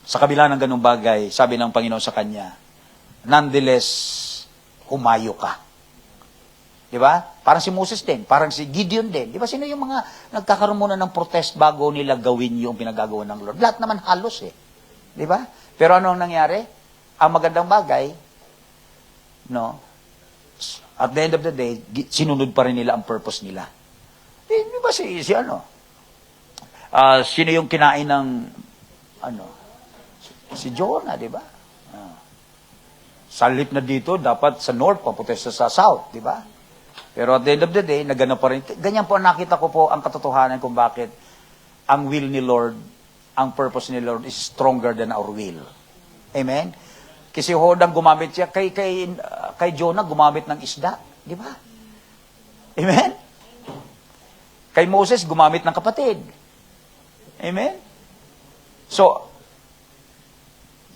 sa kabila ng ganung bagay, sabi ng Panginoon sa kanya, nonetheless, humayo ka. Di ba? Parang si Moses din, parang si Gideon din. Di ba? Sino yung mga nagkakaroon muna ng protest bago nila gawin yung pinagagawa ng Lord? Lahat naman halos eh. Di ba? Pero ano ang nangyari? Ang magandang bagay, no? At the end of the day, sinunod pa rin nila ang purpose nila. Di ba si ano? Sino yung kinain ng, ano? Si Jonah, di ba? Sa halip na dito, dapat sa north, papunta sa south, di ba? Pero at the end of the day, naganap pa rin. Ganyan po, nakita ko po ang katotohanan kung bakit ang will ni Lord, ang purpose ni Lord is stronger than our will. Amen? Kasi hodang gumamit siya, kay Jonah gumamit ng isda. Di ba? Amen? Kay Moses, gumamit ng kapatid. Amen? So,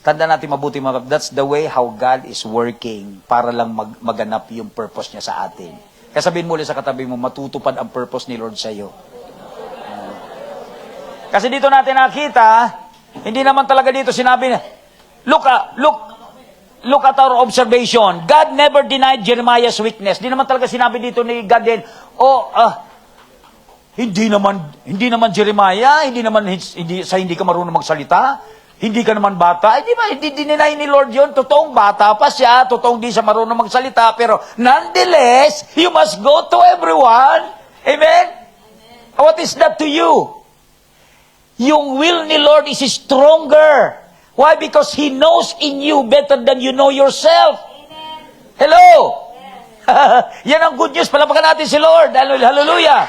tanda natin mabuti mga, that's the way how God is working para lang maganap yung purpose niya sa atin. Kaya sabihin mo ulit sa katabi mo, matutupad ang purpose ni Lord sa iyo. Kasi dito natin nakita, hindi naman talaga dito sinabi na, Look at our observation. God never denied Jeremiah's weakness. Hindi naman talaga sinabi dito ni God din, hindi naman Jeremiah, hindi ka marunong magsalita, hindi ka naman bata. Di ba? Hindi dinay ni Lord yun. Totoong bata pa siya, totoong di siya marunong magsalita, pero nonetheless, you must go to everyone. Amen? What is that to you? Yung will ni Lord is stronger. Why? Because He knows in you better than you know yourself. Amen. Hello? Yes. Yan ang good news. Palapakan natin si Lord. Hallelujah.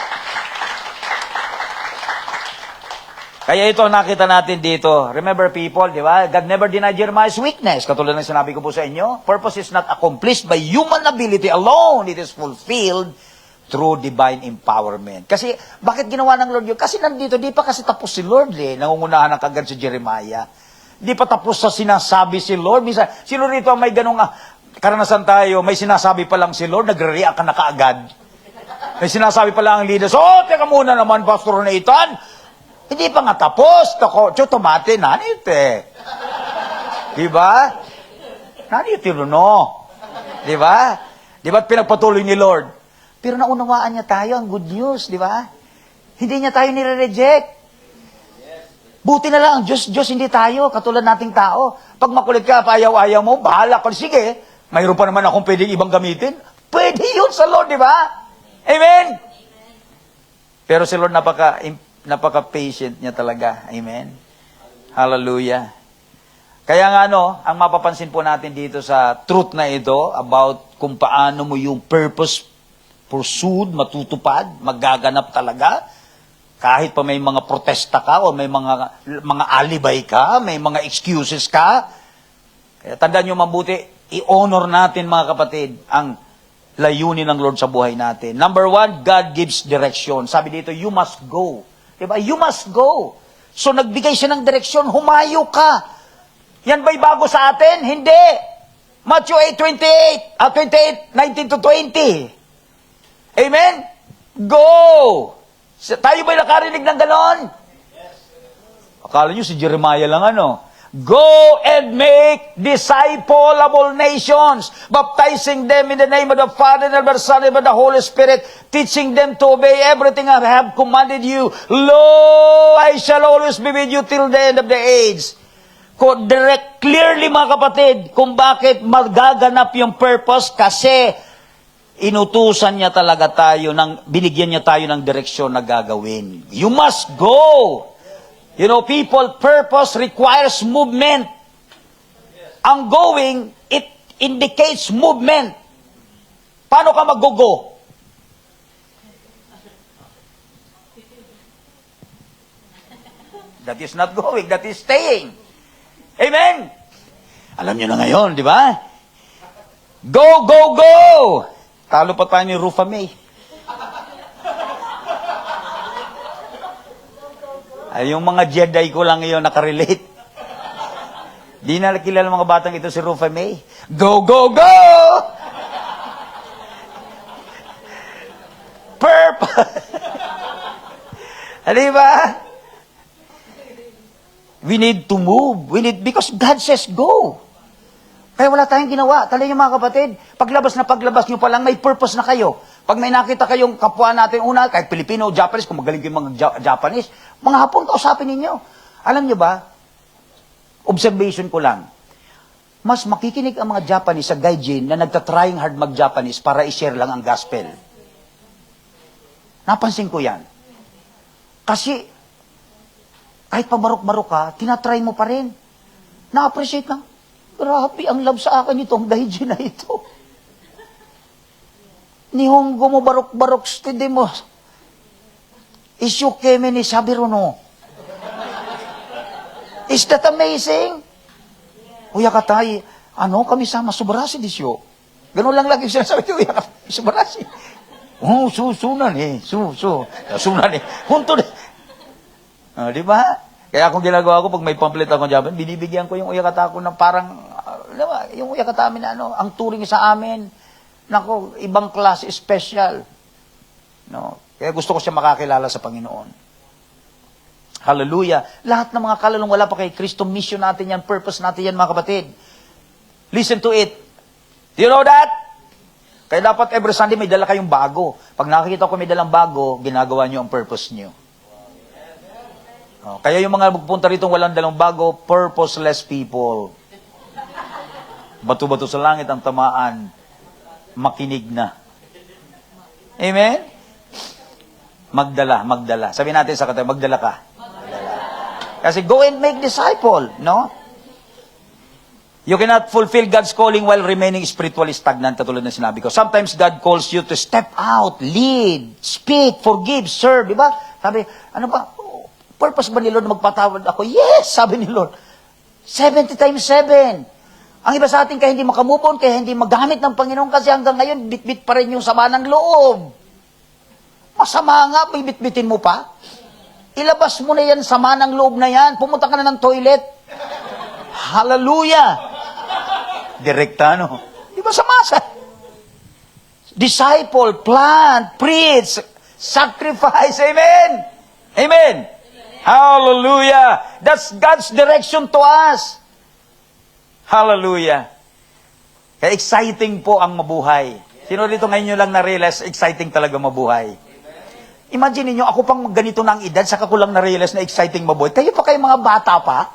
Kaya ito nakita natin dito. Remember people, di ba? God never denied Jeremiah's weakness. Katulad ng sinabi ko po sa inyo, purpose is not accomplished by human ability alone. It is fulfilled through divine empowerment. Kasi, bakit ginawa ng Lord yun? Kasi nandito, di pa kasi tapos si Lord eh. Nangungunahan ng kagad si Jeremiah. Di pa tapos sa sinasabi si Lord. Minsan, sino rito ang may ganong karanasan tayo, may sinasabi pa lang si Lord, nagre-react ka na kaagad. May sinasabi pa lang ang leaders, teka muna naman, Pastor Nathan. Hindi pa nga tapos. Tumate, nanite. Diba? Nanite, no? Diba? Diba pinagpatuloy ni Lord? Pero naunawaan niya tayo ang good news, diba? Hindi niya tayo nire-reject. Buti na lang, Diyos, hindi tayo, katulad nating tao. Pag makulit ka, payaw-ayaw mo, bahala ka. Sige, mayroon pa naman akong pwedeng ibang gamitin. Pwede yun sa Lord, di ba? Amen? Pero si Lord, napaka-patient niya talaga. Amen? Hallelujah. Kaya nga, ang mapapansin po natin dito sa truth na ito, about kung paano mo yung purpose pursued, matutupad, magaganap talaga, kahit pa may mga protesta ka o may mga alibay ka, may mga excuses ka. Kaya tandaan nyo mabuti, i-honor natin mga kapatid ang layunin ng Lord sa buhay natin. Number 1, God gives direction. Sabi dito, you must go. Diba? You must go. So nagbigay siya ng direksyon, humayo ka. Yan ba'y bago sa atin? Hindi. Matthew 8:28, 19 to 20. Amen? Go! Tayo ba'y nakarinig ng ganon? Yes. Akala nyo si Jeremiah lang Go and make disciple-able nations, baptizing them in the name of the Father, and of the Son, and of the Holy Spirit, teaching them to obey everything I have commanded you. Lo, I shall always be with you till the end of the age. Clearly mga kapatid, kung bakit magaganap yung purpose, kasi inutusan niya talaga tayo, binigyan niya tayo ng direksyon na gagawin. You must go. You know, people, purpose requires movement. Ang going, it indicates movement. Paano ka mag-go? That is not going, that is staying. Amen? Alam niyo na ngayon, di ba? Go, go, go! Talo pa tayo ni Rufa May. Ay, yung mga Jedi ko lang ngayon nakarelate. Di na kilala mga batang ito si Rufa May. Go, go, go! Purpose! Di ba? We need to move. Because God says go. Kaya wala tayong ginawa. Tala niyo mga kapatid, paglabas niyo pa lang, may purpose na kayo. Pag may nakita kayong kapwa natin, una, kahit Pilipino, Japanese, kung magaling kayong mga Japanese, mga Hapon, kausapin ninyo. Alam niyo ba, observation ko lang, mas makikinig ang mga Japanese sa gaijin na nagtatrying hard mag-Japanese para i-share lang ang gospel. Napansin ko yan. Kasi, kahit pabarok-barok ka, tinatry mo pa rin. Na-appreciate lang. Grabe, ang love sa akin itong gaijin na ito. Nihongo mo barok-barok stede mo. Isyukeme ni Sabiru no. Is that amazing? Uya katay, kami sama subarasi disyo. Ganun lang lagi sinasabi ko, uya katay, subarasi. Susunan eh. Susunan eh. Hunto eh. Di ba? Kaya kung ginagawa ko, pag may pamphlet ako dyan, binibigyan ko yung uyakata ko ng parang, yung uyakata amin ang turing sa amin, nako, ibang klase, special. No? Kaya gusto ko siya makakilala sa Panginoon. Hallelujah. Lahat ng mga kalalong wala pa kay Kristo, mission natin yan, purpose natin yan, mga kapatid. Listen to it. Do you know that? Kaya dapat every Sunday may dala kayong bago. Pag nakikita ko may dalang bago, ginagawa nyo ang purpose nyo. Kaya yung mga magpunta rito walang dalang bago, purposeless people. Bato-bato sa langit ang tamaan, makinig na. Amen? Magdala. Sabi natin sa katayo, magdala ka. Kasi go and make disciple, no? You cannot fulfill God's calling while remaining spiritually stagnant, katulad ng sinabi ko. Sometimes God calls you to step out, lead, speak, forgive, serve, di ba? Sabi, ano ba? Purpose ba ni Lord na magpatawad ako? Yes, sabi ni Lord. 70 times 7. Ang iba sa atin kaya hindi makamupon, kaya hindi magamit ng Panginoon kasi hanggang ngayon, bit-bit pa rin yung sama ng loob. Masama nga, may bit-bitin mo pa. Ilabas mo na yan, sama ng loob na yan. Pumunta ka na ng toilet. Hallelujah! Direkta, no? Di ba samasa? Disciple, plant, preach, sacrifice. Amen? Amen? Hallelujah! That's God's direction to us. Hallelujah! Kaya exciting po ang mabuhay. Sino dito ngayon nyo lang na-realize, exciting talaga mabuhay? Imagine niyo ako pang ganito na ang edad, saka ko lang na-realize na exciting mabuhay. Kayo pa kayo mga bata pa?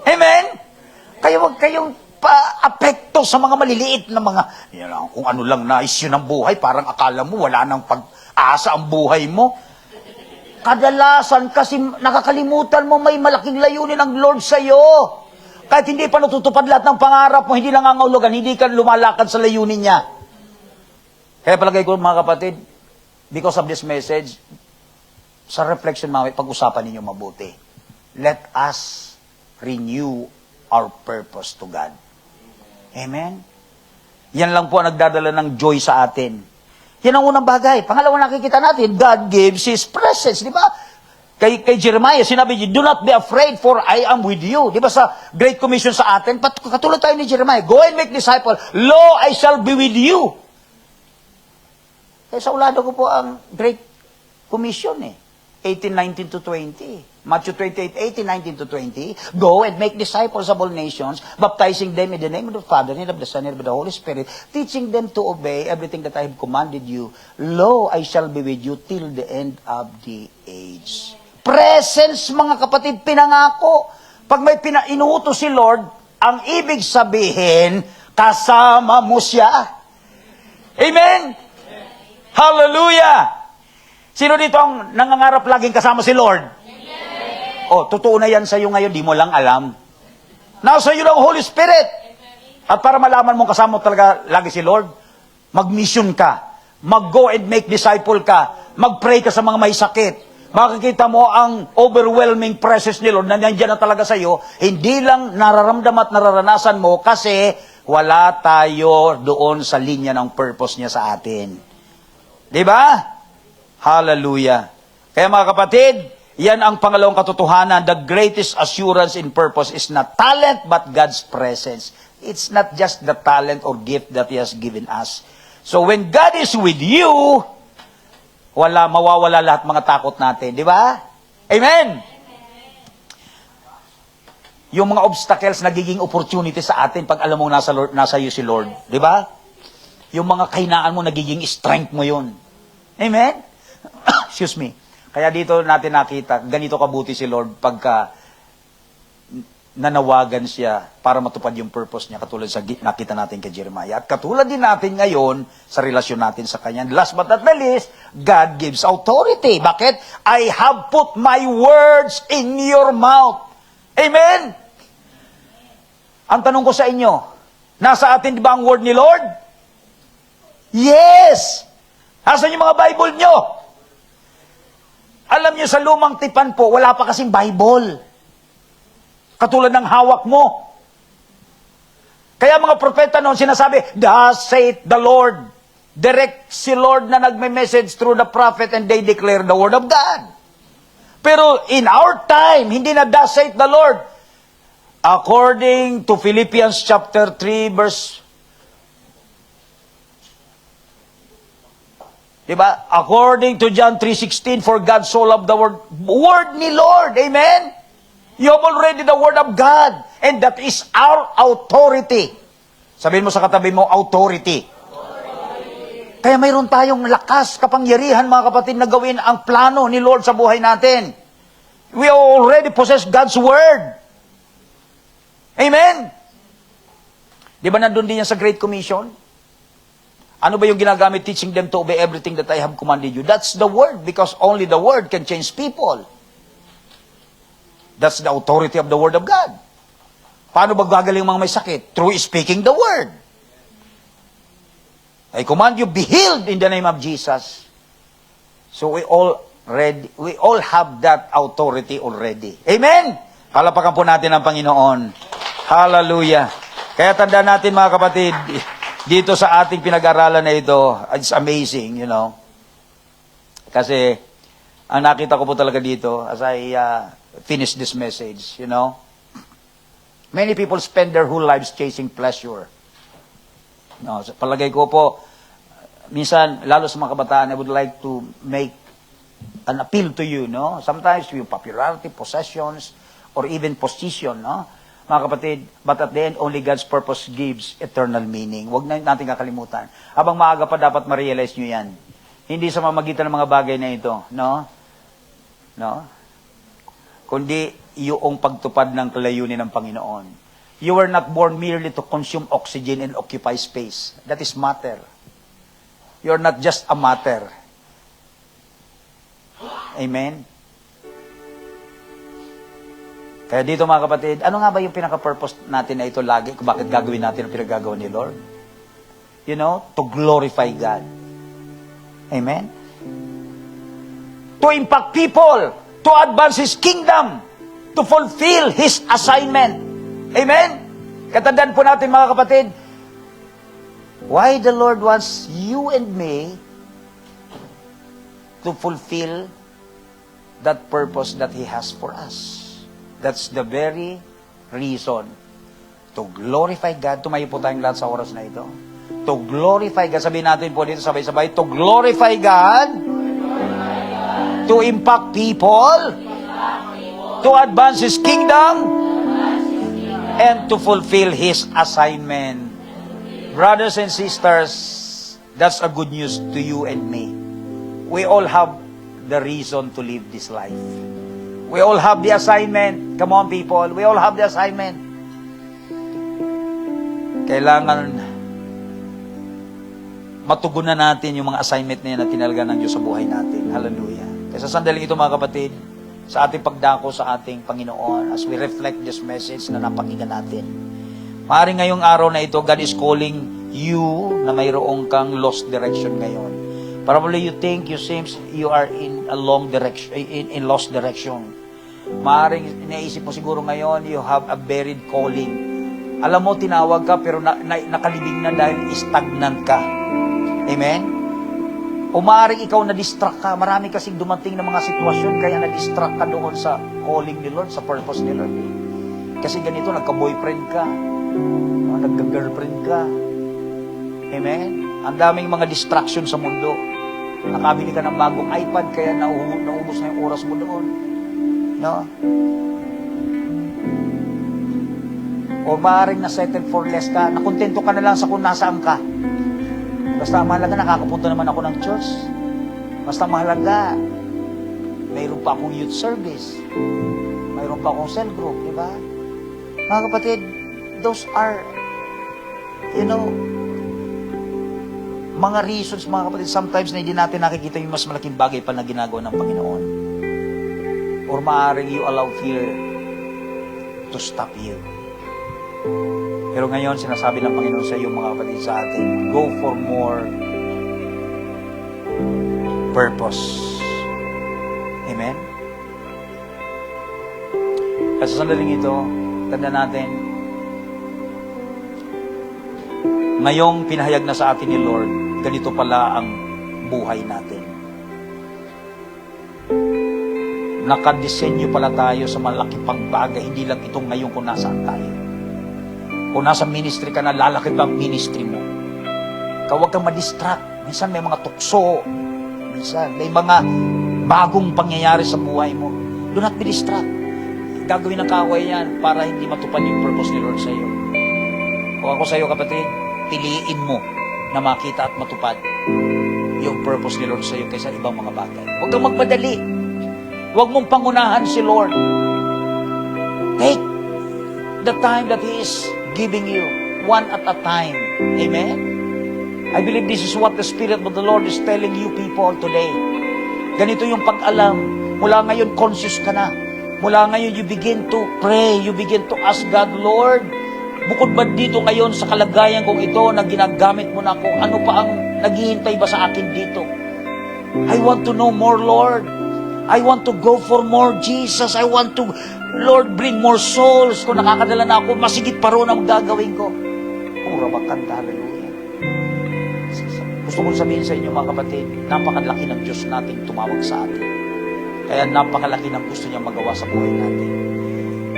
Amen? Kayo wag kayong pa-apekto sa mga maliliit na mga, kung ano lang na issue ng buhay, parang akala mo wala nang pag-asa ang buhay mo. Kadalasan kasi nakakalimutan mo may malaking layunin ng Lord sa iyo. Kahit hindi pa natutupad lahat ng pangarap mo, hindi nangangahulugan, hindi ka lumalakad sa layunin niya. Kaya palagay ko mga kapatid, because of this message, sa reflection mamaya, pag-usapan ninyo mabuti. Let us renew our purpose to God. Amen? Yan lang po ang nagdadala ng joy sa atin. Yan ang unang bagay. Pangalawa nakikita natin, God gives His presence. Di ba? Kay Jeremiah, sinabi niya, do not be afraid for I am with you. Di ba sa Great Commission sa atin, katulad tayo ni Jeremiah, go and make disciple. Lo, I shall be with you. Kaya sa ulado ko po ang Great Commission 18:19 to 20. Matthew 28, 18:19 to 20. Go and make disciples of all nations, baptizing them in the name of the Father, and of the Son, and of the Holy Spirit, teaching them to obey everything that I have commanded you. Lo, I shall be with you till the end of the age. Presence, mga kapatid, pinangako. Pag may pinainuutos si Lord, ang ibig sabihin, kasama mo siya. Amen? Hallelujah! Sino dito ang nangangarap laging kasama si Lord? Oh, totoo na yan sa'yo ngayon, di mo lang alam. Nasa iyo lang Holy Spirit. At para malaman mong kasama mo talaga lagi si Lord, mag-mission ka. Mag-go and make disciple ka. Mag-pray ka sa mga may sakit. Makikita mo ang overwhelming presence ni Lord na nandiyan na talaga sa iyo. Hindi lang nararamdam at nararanasan mo kasi wala tayo doon sa linya ng purpose niya sa atin. Di ba? Hallelujah. Kaya mga kapatid, yan ang pangalawang katotohanan. The greatest assurance in purpose is not talent but God's presence. It's not just the talent or gift that He has given us. So when God is with you, mawawala lahat mga takot natin. Di ba? Amen! Yung mga obstacles nagiging opportunity sa atin pag alam mo nasa iyo si Lord. Di ba? Yung mga kahinaan mo nagiging strength mo yun. Amen? Excuse me. Kaya dito natin nakita, ganito kabuti si Lord pagka nanawagan siya para matupad yung purpose niya, katulad sa nakita natin kay Jeremiah. At katulad din natin ngayon sa relasyon natin sa Kanya. Last but not the least, God gives authority. Bakit? I have put my words in your mouth. Amen? Ang tanong ko sa inyo, nasa atin ba ang word ni Lord? Yes! Asan yung mga Bible nyo? Alam niyo, sa lumang tipan po, wala pa kasing Bible. Katulad ng hawak mo. Kaya mga propeta noon sinasabi, thus saith the Lord. Direct si Lord na nagme-message through the prophet and they declare the word of God. Pero in our time, hindi na thus saith the Lord. According to Philippians chapter 3 verse diba? According to John 3:16, for God so loved the world. Word ni Lord. Amen? You have already the word of God. And that is our authority. Sabihin mo sa katabi mo, authority. Kaya mayroon tayong lakas, kapangyarihan, mga kapatid, na gawin ang plano ni Lord sa buhay natin. We already possess God's word. Amen? Di ba nandun din yan sa Great Commission? Ano ba yung ginagamit? Teaching them to obey everything that I have commanded you. That's the word, because only the word can change people. That's the authority of the word of God. Paano ba gagaling mga may sakit? Through speaking the word. I command you, be healed in the name of Jesus. So we all have that authority already. Amen? Palapakan po natin ang Panginoon. Hallelujah. Kaya tandaan natin, mga kapatid, dito sa ating pinag-aralan na ito, it's amazing, you know. Kasi, ang nakita ko po talaga dito, as I finish this message, you know, many people spend their whole lives chasing pleasure. No, palagay ko po, minsan, lalo sa mga kabataan, I would like to make an appeal to you, no? Sometimes, yung popularity, possessions, or even position, no? Mga kapatid, but at the end, only God's purpose gives eternal meaning. Huwag na natin kakalimutan. Habang maaga pa, dapat ma-realize nyo yan. Hindi sa mamagitan ng mga bagay na ito, no? No? Kundi yung pagtupad ng kalayunin ng Panginoon. You were not born merely to consume oxygen and occupy space. That is matter. You're not just a matter. Amen? Kaya dito, mga kapatid, ano nga ba yung pinaka-purpose natin na ito lagi? Kung bakit gagawin natin ang pinagagawa ni Lord? You know, to glorify God. Amen? To impact people, to advance His kingdom, to fulfill His assignment. Amen? Katandaan po natin, mga kapatid, why the Lord wants you and me to fulfill that purpose that He has for us. That's the very reason to glorify God. Tumayo po tayong lahat sa oras na ito. To glorify God. Sabihin natin po dito sabay-sabay. To glorify God. To impact people. To advance His kingdom. And to fulfill His assignment. Brothers and sisters, that's a good news to you and me. We all have the reason to live this life. We all have the assignment. Come on, people. We all have the assignment. Kailangan matugunan natin yung mga assignment na yan na tinalaga ng Diyos sa buhay natin. Hallelujah. Kaya sa sandaling ito, mga kapatid, sa ating pagdako sa ating Panginoon, as we reflect this message na napakinggan natin, maaaring ngayong araw na ito, God is calling you na mayroong kang lost direction ngayon. Probably you think you seems you are in a long direction, in lost direction. Maaaring inaisip mo siguro ngayon, you have a buried calling. Alam mo, tinawag ka pero nakalibing na dahil stagnant ka. Amen? O maaaring ikaw na-distract ka. Marami kasing dumating na mga sitwasyon kaya na-distract ka doon sa calling ni Lord, sa purpose ni Lord. Kasi ganito, nagka-boyfriend ka, nagka-girlfriend ka. Amen? Ang daming mga distraction sa mundo. Nakabili ka ng bagong iPad kaya naubos na yung oras mo doon. No? O maaaring na-settle for less ka, nakontento ka na lang sa kung nasaan ka. Basta mahalaga, nakakapunta naman ako ng church. Basta mahalaga, mayroon pa akong youth service. Mayroon pa akong cell group, di ba? Mga kapatid, those are, mga reasons, mga kapatid, sometimes na hindi natin nakikita yung mas malaking bagay pa na ginagawa ng Panginoon. Or maaaring you allow fear to stop you. Pero ngayon, sinasabi ng Panginoon sa iyo, mga kapatid, sa atin, go for more purpose. Amen? Kasi sa sandaling ito, tanda natin, ngayong pinahayag na sa atin ni Lord, ganito pala ang buhay natin. Nakadesenyo pala tayo sa malaki pang bagay, hindi lang itong ngayon kung nasaan tayo. Kung nasa ministry ka na, lalaki ba ang ministry mo? Huwag kang madistract. Minsan may mga tukso. Minsan may mga bagong pangyayari sa buhay mo. Do not be distract. Gagawin ng kaway yan para hindi matupad yung purpose ni Lord sa iyo. O ako sa iyo, kapatid, piliin mo na makita at matupad yung purpose ni Lord sa iyo kaysa ibang mga bagay. Huwag kang magmadali. Huwag mong pangunahan si Lord. Take the time that He is giving you, one at a time. Amen? I believe this is what the Spirit of the Lord is telling you people today. Ganito yung pag-alam. Mula ngayon, conscious ka na. Mula ngayon, you begin to pray. You begin to ask God, Lord, bukod ba dito ngayon sa kalagayan kong ito na ginagamit mo na ako, ano pa ang naghihintay ba sa akin dito? I want to know more, Lord. I want to go for more, Jesus. I want to, Lord, bring more souls. Kung nakakadala na ako, masigit pa ron ang gagawin ko. Pura magkanta, hallelujah. Gusto kong sabihin sa inyo, mga kapatid, napakalaki ng Diyos nating tumawag sa atin. Kaya napakalaki ng gusto niya magawa sa buhay natin.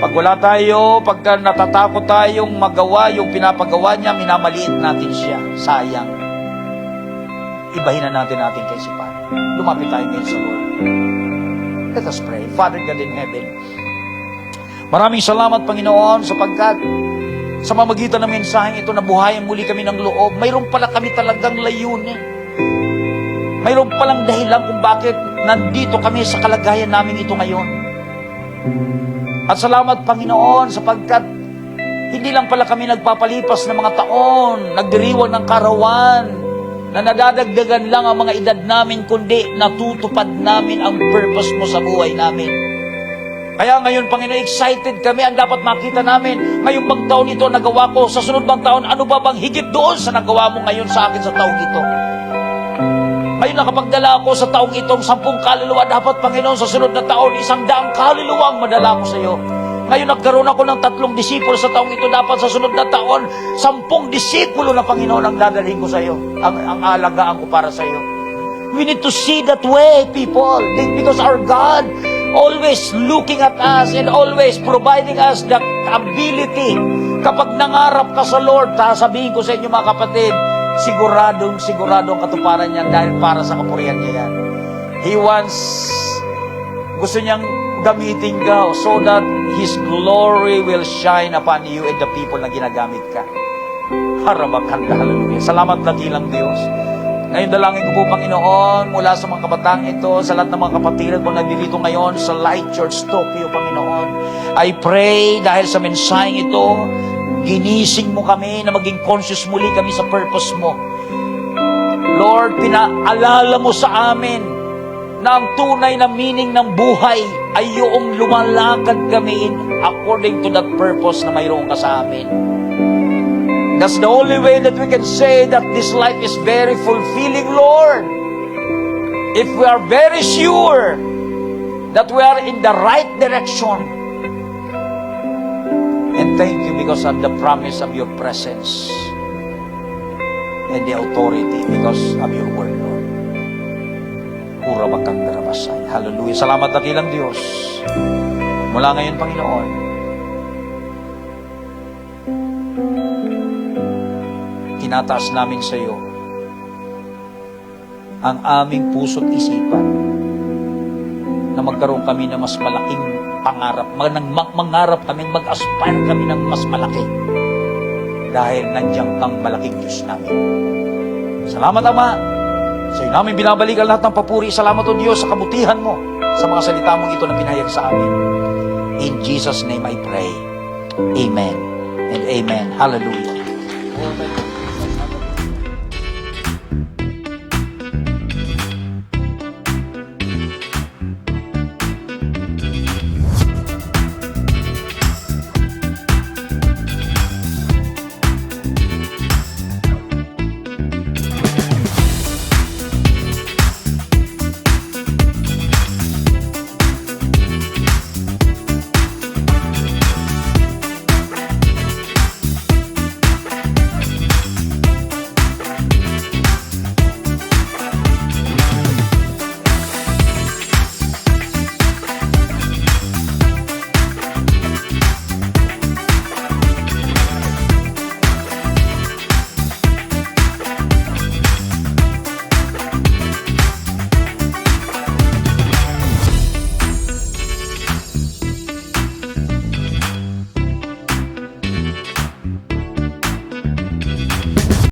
Pag wala tayo, pagka natatakot tayong magawa yung pinapagawa niya, minamaliit natin siya. Sayang. Ibahin na natin ating kaisipan. Lumapit tayo ngayon sa Lord. Let us pray. Father God in heaven, maraming salamat, Panginoon, sapagkat sa mamagitan ng mensaheng ito, nabuhayan muli kami ng loob. Mayroon pala kami talagang layunin. Mayroon palang dahilan kung bakit nandito kami sa kalagayan namin ito ngayon. At salamat, Panginoon, sapagkat hindi lang pala kami nagpapalipas ng mga taon, nagdiriwang ng karawan, na nadadagdagan lang ang mga edad namin, kundi natutupad namin ang purpose mo sa buhay namin. Kaya ngayon, Panginoon, excited kami. Ang dapat makita namin, ngayong bang taon ito nagawa ko, sa sunod bang taon, ano ba bang higit doon sa nagawa mo ngayon sa akin sa taong ito? Ngayon nakapagdala ako sa taong itong 10 kaluluwa, dapat, Panginoon, sa sunod na taon, 100 kaluluwang madala ko sa iyo. Ngayon nagkaroon ako ng 3 disipulo sa taong ito, dapat sa sunod na taon, 10 disipulo na, Panginoon, ang dadalhin ko sa iyo, ang alagaan ko para sa iyo. We need to see that way, people, because our God always looking at us and always providing us the ability. Kapag nangarap ka sa Lord, sabihin ko sa inyo, mga kapatid, siguradong ang katuparan niya dahil para sa kapurihan niya yan. He wants, gusto niyang gamitin ka so that His glory will shine upon you and the people na ginagamit ka. Harabakanda, hallelujah. Salamat lagi lang, Diyos. Ngayon dalangin ko po, Panginoon, mula sa mga kabataang ito, sa lahat ng mga kapatiran ko nandito ngayon sa Light Church Tokyo, Panginoon. I pray dahil sa mensaheng ito, ginising mo kami na maging conscious muli kami sa purpose mo. Lord, pinaalala mo sa amin na ang tunay na meaning ng buhay ay yung lumalakad kami according to that purpose na mayroon ka sa amin. That's the only way that we can say that this life is very fulfilling, Lord. If we are very sure that we are in the right direction. And thank you because of the promise of your presence and the authority because of your word, Lord. Pura bakang darabasay. Hallelujah. Salamat dakilang Diyos. Mula ngayon, Panginoon, tinataas namin sa iyo ang aming puso't isipan na magkaroon kami ng mas malaking pangarap, mangarap kami, mag-aspire kami ng mas malaki dahil nandiyan kang malaking Diyos namin. Salamat, Ama. Sa iyo namin binabalikan lahat ng papuri. Salamat, O Diyos, sa kabutihan mo sa mga salita mong ito na pinahayag sa amin. In Jesus' name I pray. Amen and amen. Hallelujah.